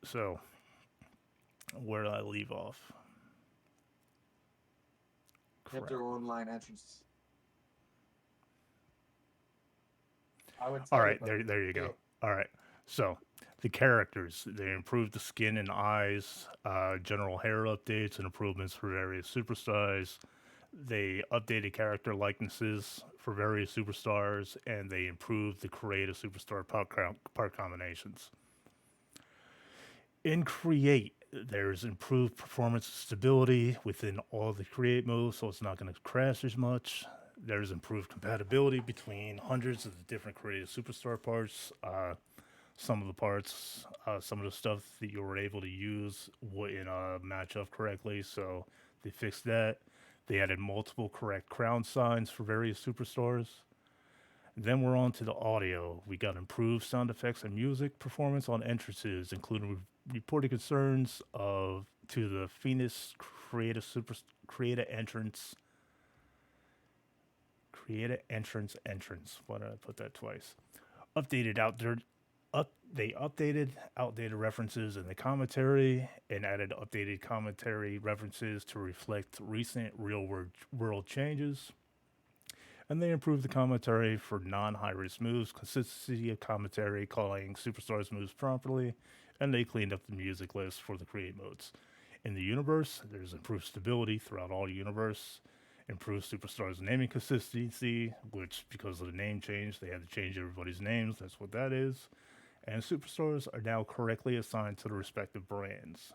so where did I leave off? You have Crap. their online entrances. I would All tell you, right, but there you yeah, go. All right, so the characters they improved the skin and eyes, general hair updates and improvements for various superstars. They updated character likenesses for various superstars, and they improved the creative superstar part combinations. In Create, there's improved performance stability within all the Create modes, so it's not going to crash as much. There's improved compatibility between hundreds of the different creative superstar parts. Some of the parts, some of the stuff that you were able to use wouldn't match up correctly, so they fixed that. They added multiple correct crown signs for various superstars. Then we're on to the audio. We got improved sound effects and music performance on entrances, including reported concerns of to the Phoenix creative entrance entrance. Why did I put that twice? Updated out there. They updated outdated references in the commentary and added updated commentary references to reflect recent world changes. And they improved the commentary for non-high risk moves, consistency of commentary, calling superstars moves properly, and they cleaned up the music list for the create modes. In the universe, there's improved stability throughout all the universe, improved superstars naming consistency, which because of the name change, they had to change everybody's names. That's what that is. And superstars are now correctly assigned to the respective brands.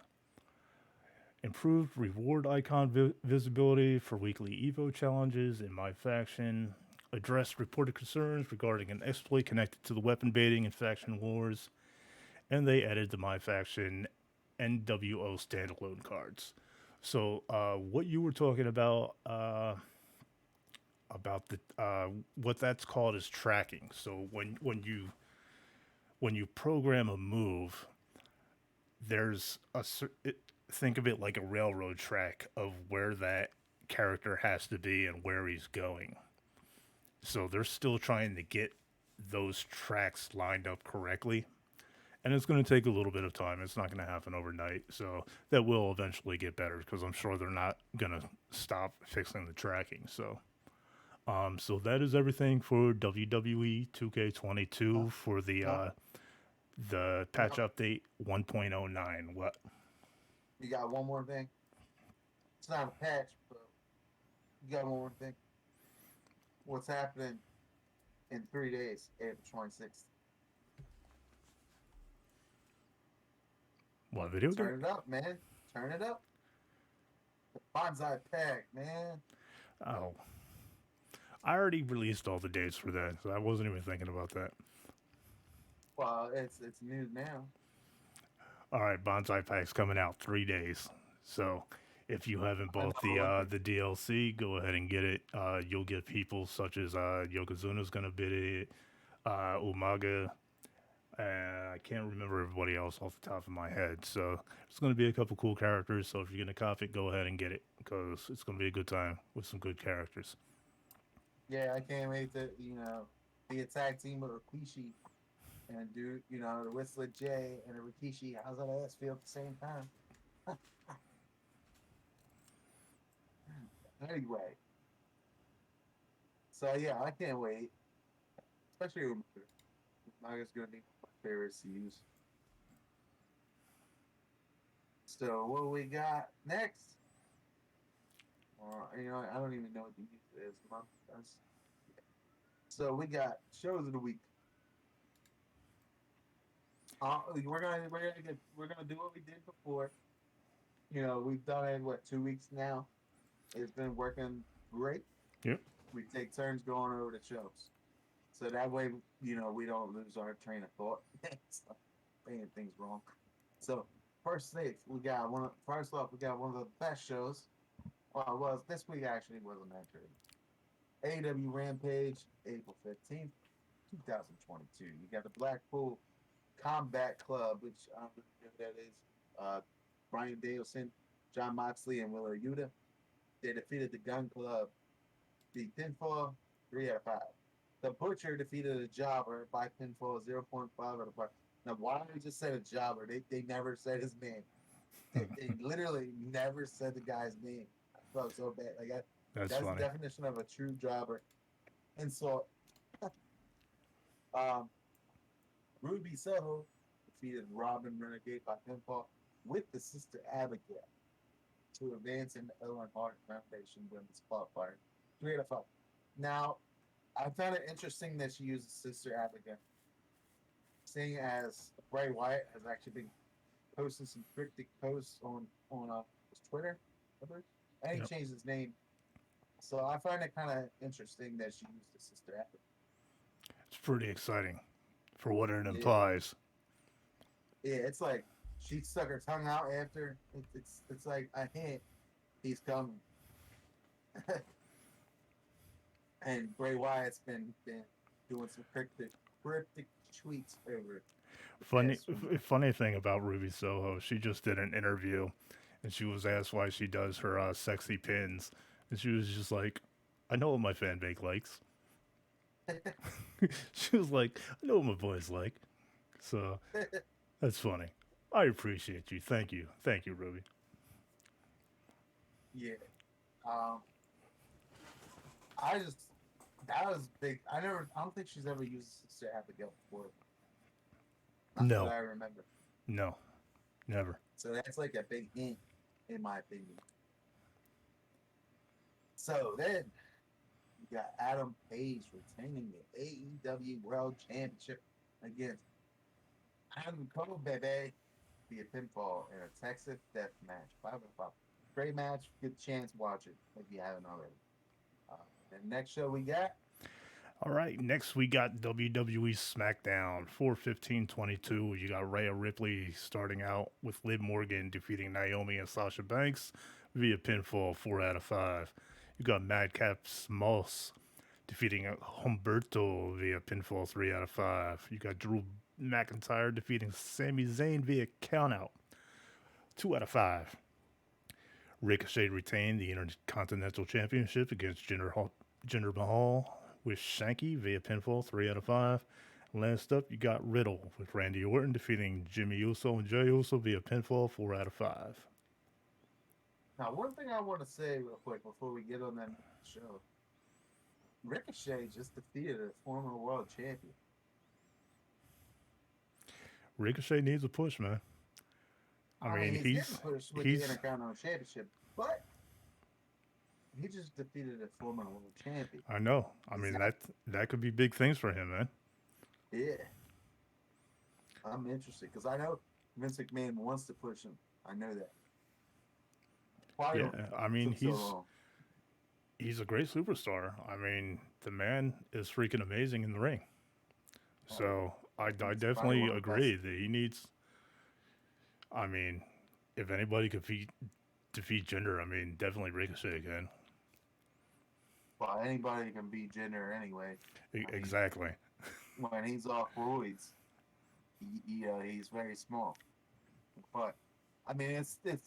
Improved reward icon visibility for weekly Evo challenges in my faction. Addressed reported concerns regarding an exploit connected to the weapon baiting and faction wars. And they added the my faction NWO standalone cards. So what you were talking about the what that's called is tracking. So when you program a move, there's think of it like a railroad track of where that character has to be and where he's going. So they're still trying to get those tracks lined up correctly. And it's going to take a little bit of time. It's not going to happen overnight. So that will eventually get better because I'm sure they're not going to stop fixing the tracking. So that is everything for WWE 2K22 for no, the patch no. update 1.09. What? You got one more thing. It's not a patch, but you got one more thing. What's happening in 3 days, April 26th? What video game? Turn it up, man. Turn it up. The bonsai pack, man. Oh, I already released all the dates for that, so I wasn't even thinking about that. Well, it's news now. All right, Bonsai Pack's coming out 3 days. So if you haven't I bought know one thing. the DLC, go ahead and get it. You'll get people such as Yokozuna's gonna bid it, Umaga. I can't remember everybody else off the top of my head. So there's gonna be a couple cool characters. So if you're gonna cop it, go ahead and get it because it's gonna be a good time with some good characters. Yeah, I can't wait to be a tag team with Rikishi and do the Whistler J and the Rikishi. How's that ass feel at the same time? Anyway, so yeah, I can't wait. Especially Umaga's gonna be my favorite to use. So what we got next? I don't even know what the music is. So we got shows of the week. We're gonna do what we did before. We've done it what 2 weeks now. It's been working great. Yep. We take turns going over the shows, so that way we don't lose our train of thought. So, saying things wrong. So first thing we got one. First off, we got one of the best shows. Well, it was this week actually wasn't that great. AEW Rampage, April 15th. 2022. You got the Blackpool Combat Club, which I don't know who that is. Brian Danielson, John Moxley, and Willer Yuta. They defeated the Gun Club, the pinfall 3 out of 5. The Butcher defeated a Jobber by pinfall 0.5 out of 5. Now, why did I just say a Jobber? They never said his name. They literally never said the guy's name. I felt so bad. That's That's the funny. definition of a true jobber. And so, um, Ruby Soho defeated Robin Renegade by pinfall with the Sister Abigail to advance in the Owen Hart Foundation Women's Qualifier. 3 out of 5. Now, I found it interesting that she used Sister Abigail, seeing as Bray Wyatt has actually been posting some cryptic posts on his Twitter, I believe, and he Yep. changed his name. So I find it kind of interesting that she used the Sister Abigail. It's pretty exciting for what it Yeah, implies. yeah, it's like she stuck her tongue out after. It's like a hint he's coming. And Bray Wyatt's been doing some cryptic tweets over the Funny, past few months. funny thing about Ruby Soho, she just did an interview, and she was asked why she does her sexy pins, and she was just like, "I know what my fan base likes." She was like, "I know what my boys like." So that's funny. I appreciate you. Thank you, Ruby. Yeah. Um, I just that was big. I don't think she's ever used Sister Abigail before. Not that No, I remember. no, never. So that's like a big hint, in my opinion. So then you got Adam Page retaining the AEW World Championship against Adam Cole, baby, via pinfall in a Texas Death Match. 5 on 5. Great match. Good chance. Watch it if you haven't already. Uh, the next show we got. All right, next we got WWE SmackDown 4/15/22. You got Rhea Ripley starting out with Liv Morgan defeating Naomi and Sasha Banks via pinfall 4 out of 5. You got Madcap Moss defeating Humberto via pinfall 3 out of 5. You got Drew McIntyre defeating Sami Zayn via countout 2 out of 5. Ricochet retained the Intercontinental Championship against Jinder Mahal with Shanky via pinfall 3 out of 5. Last up, you got Riddle with Randy Orton defeating Jimmy Uso and Jey Uso via pinfall 4 out of 5. Now, one thing I want to say real quick before we get on that show. Ricochet just defeated a former world champion. Ricochet needs a push, man. I I mean, mean, he's getting pushed with the he's Intercontinental Championship, but he just defeated a former world champion. I know. I Is mean that that could be big things for him, man. yeah? I'm interested because I know Vince McMahon wants to push him. I know that. Why Yeah, I mean took so long? he's a great superstar. I mean, the man is freaking amazing in the ring. Oh yeah, So I he's probably definitely one of the best. agree that he needs. I mean, if anybody could defeat Jinder, I mean, definitely Ricochet can. Well, anybody can beat Jinder anyway. I mean, Exactly. when he's off roids, he's very small. But I mean, it's the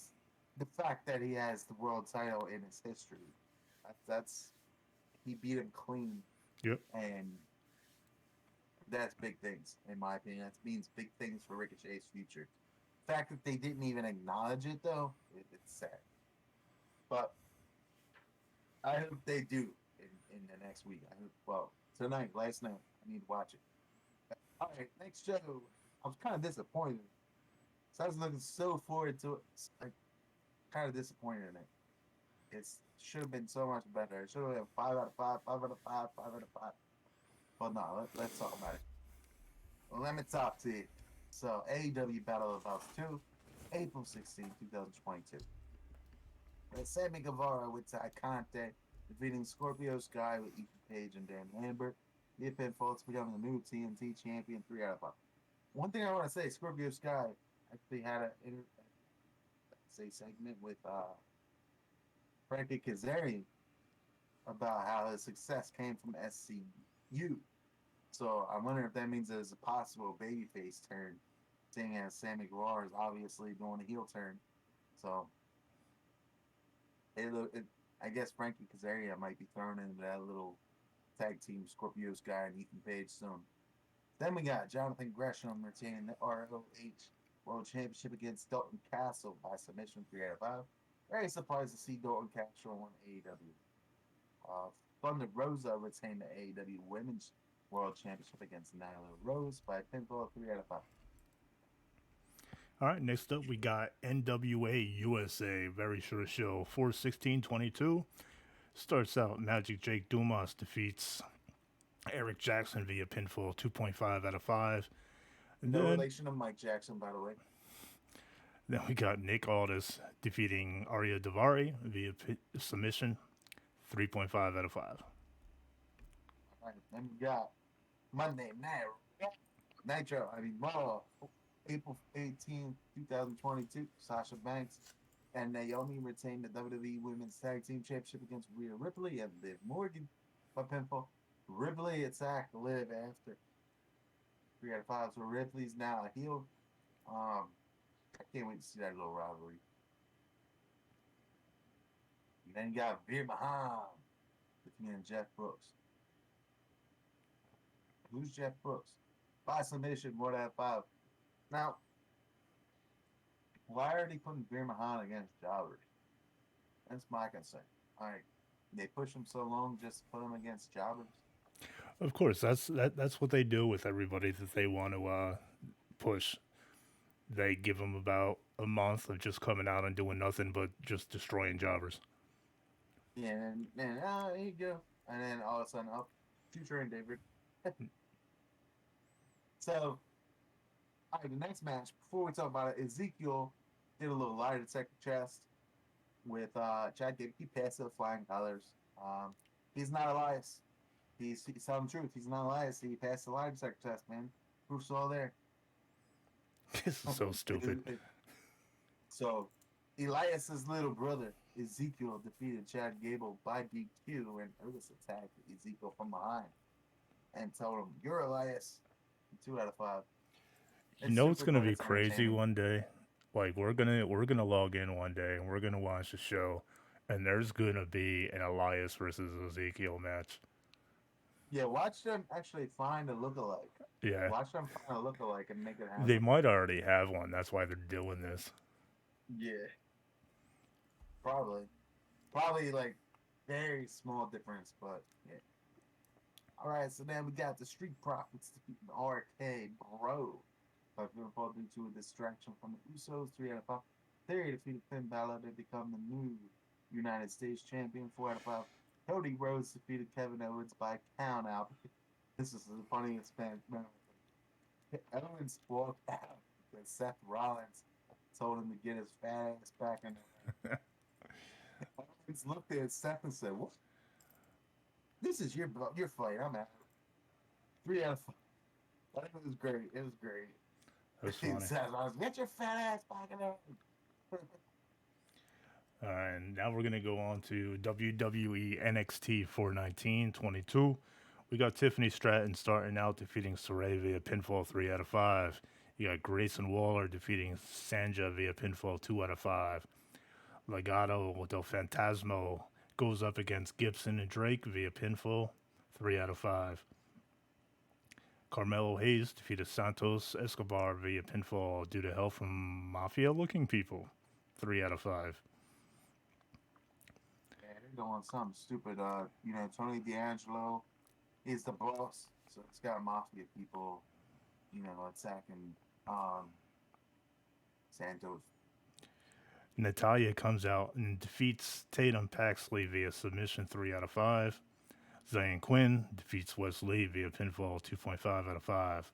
fact that he has the world title in his history. That's he beat him clean, Yep. and that's big things in my opinion. That means big things for Ricochet's future. The fact that they didn't even acknowledge it though, it's sad. But I hope they do in the next week. I hope. Well, tonight, last night, I need to watch it. All right, next show. I was kind of disappointed. So I was looking so forward to it. Like, kind of disappointed in it. It should have been so much better. It should have been 5 out of 5, 5 out of 5, 5 out of 5. But no, let's talk about it. Well, let me talk to you. So, AEW Battle of House 2, April 16, 2022. Sammy Guevara with Ty Conte defeating Scorpio Sky with Ethan Page and Dan Lambert. The pinfall to become the new TNT champion 3 out of 5. One thing I want to say, Scorpio Sky actually had a segment with Frankie Kazarian about how his success came from SCU. So I wonder if that means there's a possible babyface turn, seeing as Sammy Guevara is obviously doing a heel turn. So it I guess Frankie Kazarian might be thrown into that little tag team Scorpios guy and Ethan Page soon. Then we got Jonathan Gresham retaining the ROH World Championship against Dalton Castle by submission 3 out of 5. Very surprised to see Dalton Castle on AEW. Thunder Rosa retained the AEW Women's World Championship against Nyla Rose by pinfall 3 out of 5. All right, next up we got NWA USA, very short show, 4/16/22. Starts out Magic Jake Dumas defeats Eric Jackson via pinfall 2.5 out of 5. And No relation to Mike Jackson, by the way. Then we got Nick Aldis defeating Arya Davari via submission 3.5 out of 5. All right, then we got Monday Night Nitro, Raw, April 18th, 2022. Sasha Banks and Naomi retained the WWE Women's Tag Team Championship against Rhea Ripley and Liv Morgan by pinfall. Ripley attacked Liv after 3 out of 5. So Ripley's now a heel. I can't wait to see that little rivalry. And then you got Veer Mahan defeating Jeff Brooks. Who's Jeff Brooks? By submission, 1 out of 5. Now, why are they putting Veer Mahan against Jobbers? That's my concern. All right, they push him so long just to put him against Jobbers. Of course, that's what they do with everybody that they want to push. They give them about a month of just coming out and doing nothing but just destroying jobbers. Yeah, and there you go. And then all of a sudden, up, future and David. So, all right, the next match, before we talk about it, Ezekiel did a little lie detector test with Chad Gable. He passed the flying colors. He's not Elias. He's telling the truth. He's not Elias. He passed the lie detector test, man. Proof's all there. This is so stupid. So, Elias's little brother, Ezekiel, defeated Chad Gable by DQ, and Otis attacked Ezekiel from behind and told him, "You're Elias." 2 out of 5. You know it's gonna be crazy one day. Like we're gonna log in one day and we're gonna watch the show, and there's gonna be an Elias versus Ezekiel match. Yeah, watch them actually find a lookalike. Yeah. Watch them find a lookalike and make it happen. They might already have one. That's why they're doing this. Yeah. Probably like very small difference, but yeah. All right, so then we got the Street Profits defeating RK Bro by pinfall due to a distraction from the Usos. 3 out of 5. Theory defeated Finn Balor to become the new United States champion. 4 out of 5. Cody Rhodes defeated Kevin Owens by count out. This is the funniest moment. Owens walked out because Seth Rollins told him to get his fat ass back in the ring. Owens looked at Seth and said, "What? This is your fight. I'm out." 3 out of 5. I think it was great. It was great. That's funny. Seth Rollins, get your fat ass back in the ring. All right, and now we're going to go on to WWE NXT 4/19/22. We got Tiffany Stratton starting out defeating Saray via pinfall 3 out of 5. You got Grayson Waller defeating Sanja via pinfall 2 out of 5. Legado del Fantasmo goes up against Gibson and Drake via pinfall 3 out of 5. Carmelo Hayes defeated Santos Escobar via pinfall due to help from mafia-looking people 3 out of 5. Doing something stupid. Tony D'Angelo is the boss, so it's got mafia people, attacking Santos. Natalya comes out and defeats Tatum Paxley via submission 3 out of 5. Zayn Quinn defeats Wesley via pinfall 2.5 out of 5.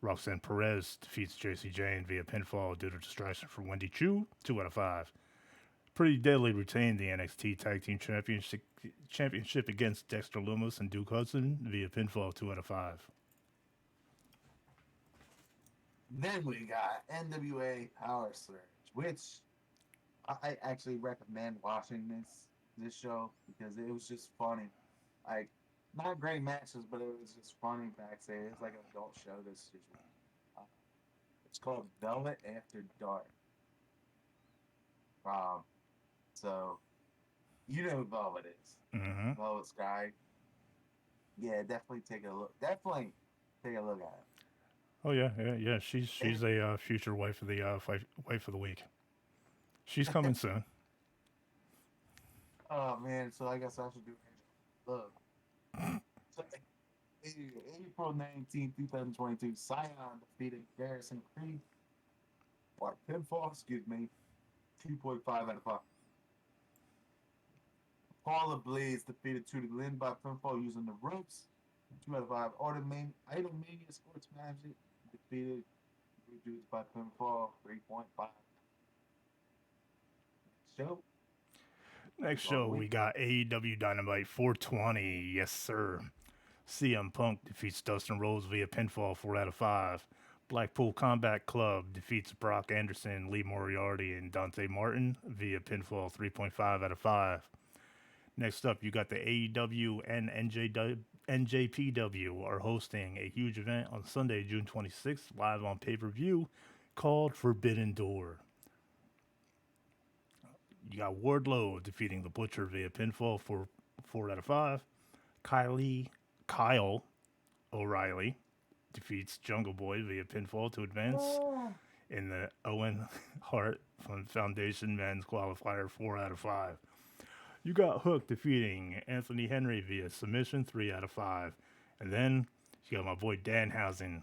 Roxanne Perez defeats JC Jane via pinfall due to distraction from Wendy Chu 2 out of 5. Pretty Deadly retained the NXT Tag Team Championship against Dexter Lumis and Duke Hudson via pinfall 2 out of 5. Then we got NWA Power Surge, which I actually recommend watching this show because it was just funny. Like not great matches, but it was just funny backstage. It's like an adult show. This usually. Uh, it's called Velvet After Dark. Um, so you know who Velvet is. Hmm. Velvet Sky. Yeah, definitely take a look. Definitely take a look at Oh yeah, yeah, yeah. She's it. a future wife of the wife of the week. She's coming soon. Oh man, so I guess I should do look. So April 19th, 2022, Scion defeated Garrison Creed or pinfall, excuse me, 2.5 out of 5. Paula Blaze defeated Trudy Lynn by pinfall using the ropes, 2 out of 5. Idol Mania Sports Magic defeated Blue Dudes by pinfall, 3.5. Show, Next all the show, week. we got AEW Dynamite 420. Yes, sir. CM Punk defeats Dustin Rhodes via pinfall 4 out of 5. Blackpool Combat Club defeats Brock Anderson, Lee Moriarty, and Dante Martin via pinfall 3.5 out of 5. Next up, you got the AEW and NJPW are hosting a huge event on Sunday, June 26th, live on pay per view called Forbidden Door. You got Wardlow defeating the Butcher via pinfall for 4 out of 5. Kyle O'Reilly defeats Jungle Boy via pinfall to advance Oh, in the Owen Hart Foundation Men's Qualifier 4 out of 5. You got Hook defeating Anthony Henry via submission 3 out of 5. And then you got my boy Danhausen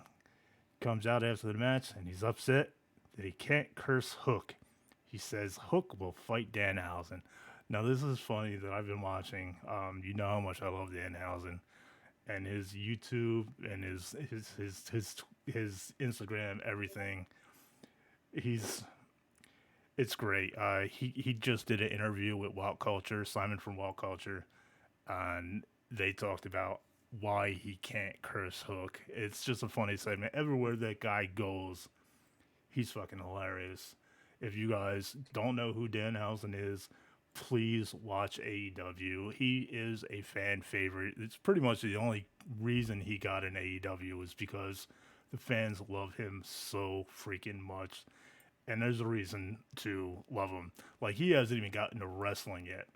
comes out after the match and he's upset that he can't curse Hook. He says Hook will fight Danhausen. Now this is funny that I've been watching. You know how much I love Danhausen and his YouTube and his Instagram, everything. He's it's great. He just did an interview with Wild Culture, Simon from Wild Culture, and they talked about why he can't curse Hook. It's just a funny segment. Everywhere that guy goes, he's fucking hilarious. If you guys don't know who Danhausen is, please watch AEW. He is a fan favorite. It's pretty much the only reason he got in AEW is because the fans love him so freaking much. And there's a reason to love him. Like he hasn't even gotten to wrestling yet.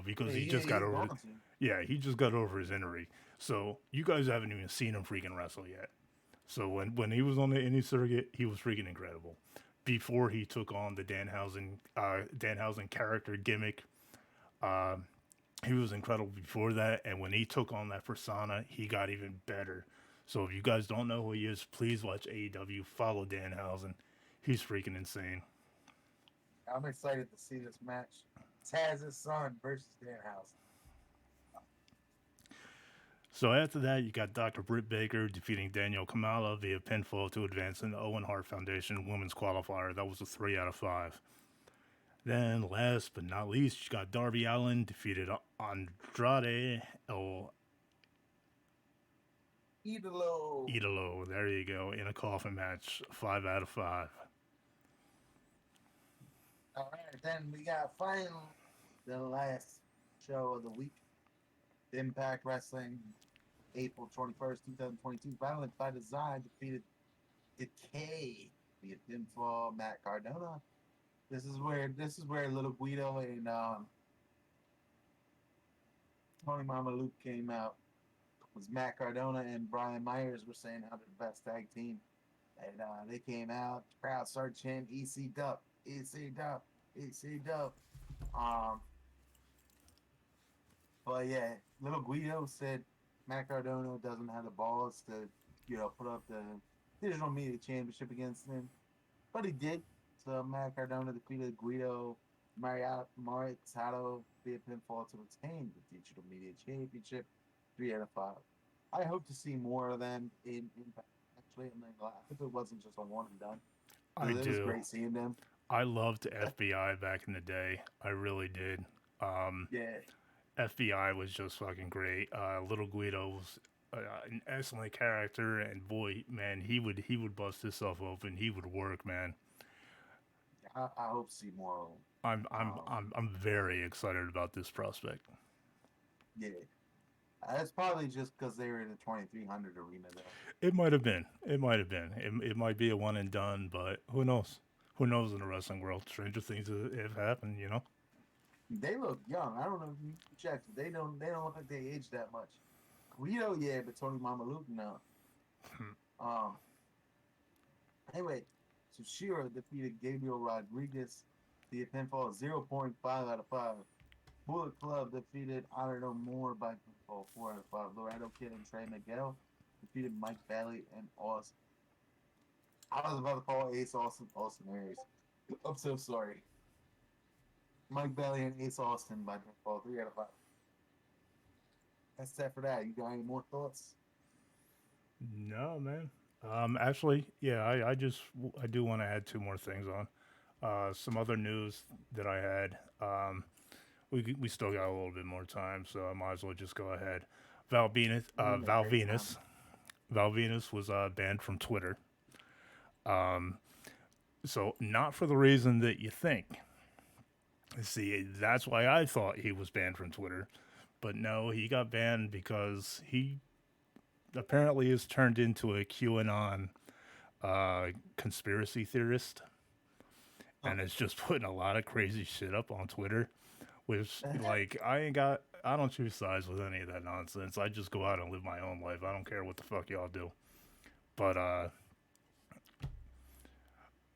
Because he yeah, just got he's over going to. yeah, he just got over his injury. So you guys haven't even seen him freaking wrestle yet. So when he was on the indie circuit, he was freaking incredible. Before he took on the Danhausen character gimmick, uh, he was incredible before that. And when he took on that persona, he got even better. So if you guys don't know who he is, please watch AEW. Follow Danhausen. He's freaking insane. I'm excited to see this match. Taz's son versus Danhausen. So after that, you got Dr. Britt Baker defeating Danielle Kamala via pinfall to advance in the Owen Hart Foundation Women's Qualifier. That was a 3 out of 5. Then, last but not least, you got Darby Allin defeated Andrade El Idolo. Idolo. There you go. In a coffin match. 5 out of 5. All right, then we got finally the last show of the week. Impact Wrestling, April 21st, 2022. Violent by Design defeated Decay via pinfall. Matt Cardona. This is where Little Guido and Tony Mama Luke came out. It was Matt Cardona and Brian Myers were saying how they're the best tag team. And they came out, the crowd started chanting EC Dub, EC Dub, EC Dub. Um, but yeah, Little Guido said Matt Cardona doesn't have the balls to, put up the digital media championship against him. But he did. So Matt Cardona defeated Guido Maritato via pinfall to retain the digital media championship, 3 out of 5. I hope to see more of them in Impact. Actually, I'm not gonna lie. If it wasn't just a one and done, I because it was do. great seeing them. I loved FBI back in the day. I really did. Um, Yeah, FBI was just fucking great. Little Guido was an excellent character, and boy, man, he would bust himself open. He would work, man. I hope to see more of them. I'm Um, very excited about this prospect. yeah. It's probably just because they were in the 2300 arena, though. It might have been. It might have been. It might be a one and done, but who knows? Who knows in the wrestling world? Stranger things have happened, you know? They look young. I don't know if you checked. They don't. They don't look like they aged that much. Guido, yeah, but Tony Mamaluke, no. Um. Anyway, so Shira defeated Gabriel Rodriguez via pinfall 0.5 out of 5. Bullet Club defeated I don't know more by pinfall 4 out of 5. Laredo Kid and Trey Miguel defeated Mike Bailey and Austin. I was about to call Ace Austin Aries. I'm so sorry. Mike Bailey and Ace Austin by pinfall 3 out of 5. That's that for that. You got any more thoughts? No, man. Actually, yeah, I do want to add two more things on. Some other news that I had. We still got a little bit more time, so I might as well just go ahead. Val Venus, Val Venus was banned from Twitter. So not for the reason that you think. See, that's why I thought he was banned from Twitter, but no, he got banned because he apparently is turned into a QAnon conspiracy theorist, and it's just putting a lot of crazy shit up on Twitter. Which, like, I don't choose sides with any of that nonsense. I just go out and live my own life. I don't care what the fuck y'all do. But I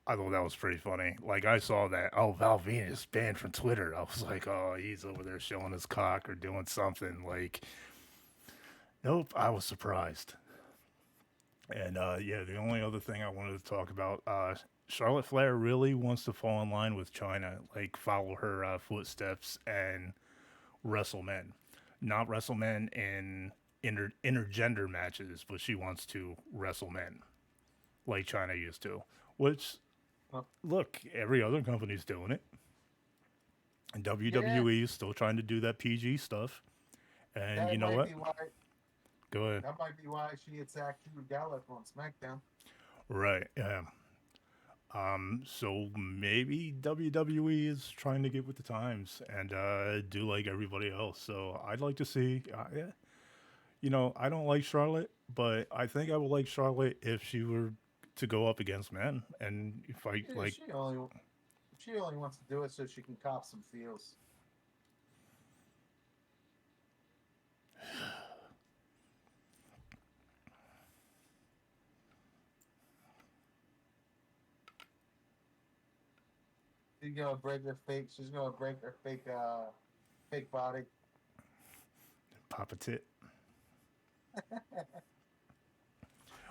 thought that was pretty funny. Like, I saw that, oh, Val Venus banned from Twitter. I was like, oh, he's over there showing his cock or doing something. Like, nope, I was surprised. And yeah, the only other thing I wanted to talk about, Charlotte Flair really wants to fall in line with China, like follow her footsteps and wrestle men, not wrestle men in intergender matches, but she wants to wrestle men like China used to. Which, look, every other company's doing it. And WWE is still trying to do that PG stuff. And That you know might what? be why. Go ahead. That might be why she attacked Drew Gallagher on SmackDown. Right. Yeah. So maybe WWE is trying to get with the times and do like everybody else. So I'd like to see. Yeah, you know, I don't like Charlotte, but I think I would like Charlotte if she were to go up against men and fight Yeah, like. she only wants to do it so she can cop some feels. She's gonna break her fake. She's gonna break her fake body. Pop a tit. All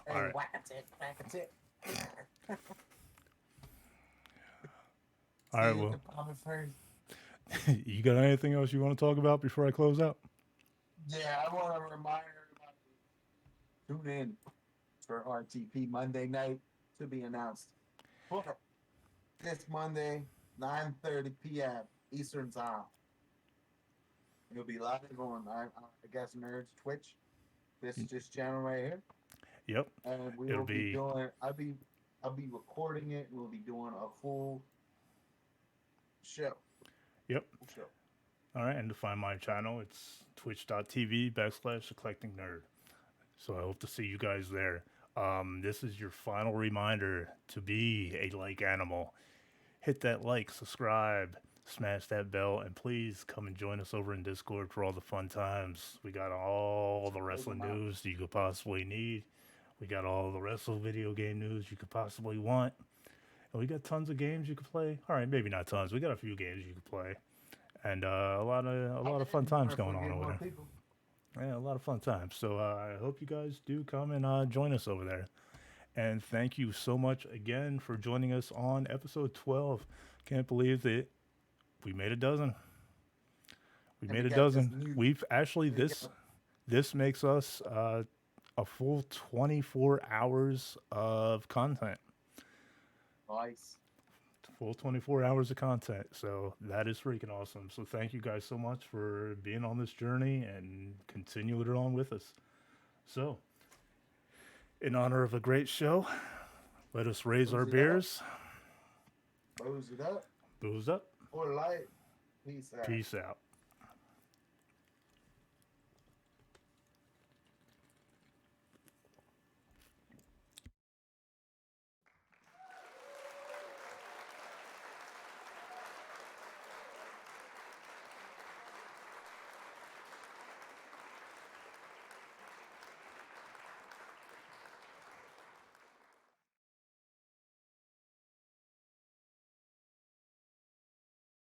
Hey, right. whack a tit, whack a tit. All See right. you Well, can pop it first. you got anything else you want to talk about before I close out? Yeah, I want to remind everybody tune in for RTP Monday night to be announced. But this Monday, 9:30 p.m. Eastern Time. It'll be live on I guess Nerds Twitch. This channel right here. Yep. And we It'll will be be. doing I'll be recording it. We'll be doing a full show. Yep. Full show. All right. And to find my channel, it's twitch.tv/eclectic nerd. So I hope to see you guys there. This is your final reminder to be a like animal. Hit that like, subscribe, smash that bell, and please come and join us over in Discord for all the fun times. We got all the wrestling news you could possibly need. We got all the wrestle video game news you could possibly want. And we got tons of games you could play. All right, maybe not tons. We got a few games you could play, and a lot of fun times going on over there. Yeah, a lot of fun times. So I hope you guys do come and join us over there. And thank you so much again for joining us on episode 12. Can't believe that we made a dozen. We made a dozen. We've actually this makes us a full 24 hours of content. Nice. Full 24 hours of content. So that is freaking awesome. So thank you guys so much for being on this journey and continuing it on with us. So, in honor of a great show, let us raise our beers. Booze it up. Booze up. Or light. Peace out. Peace out.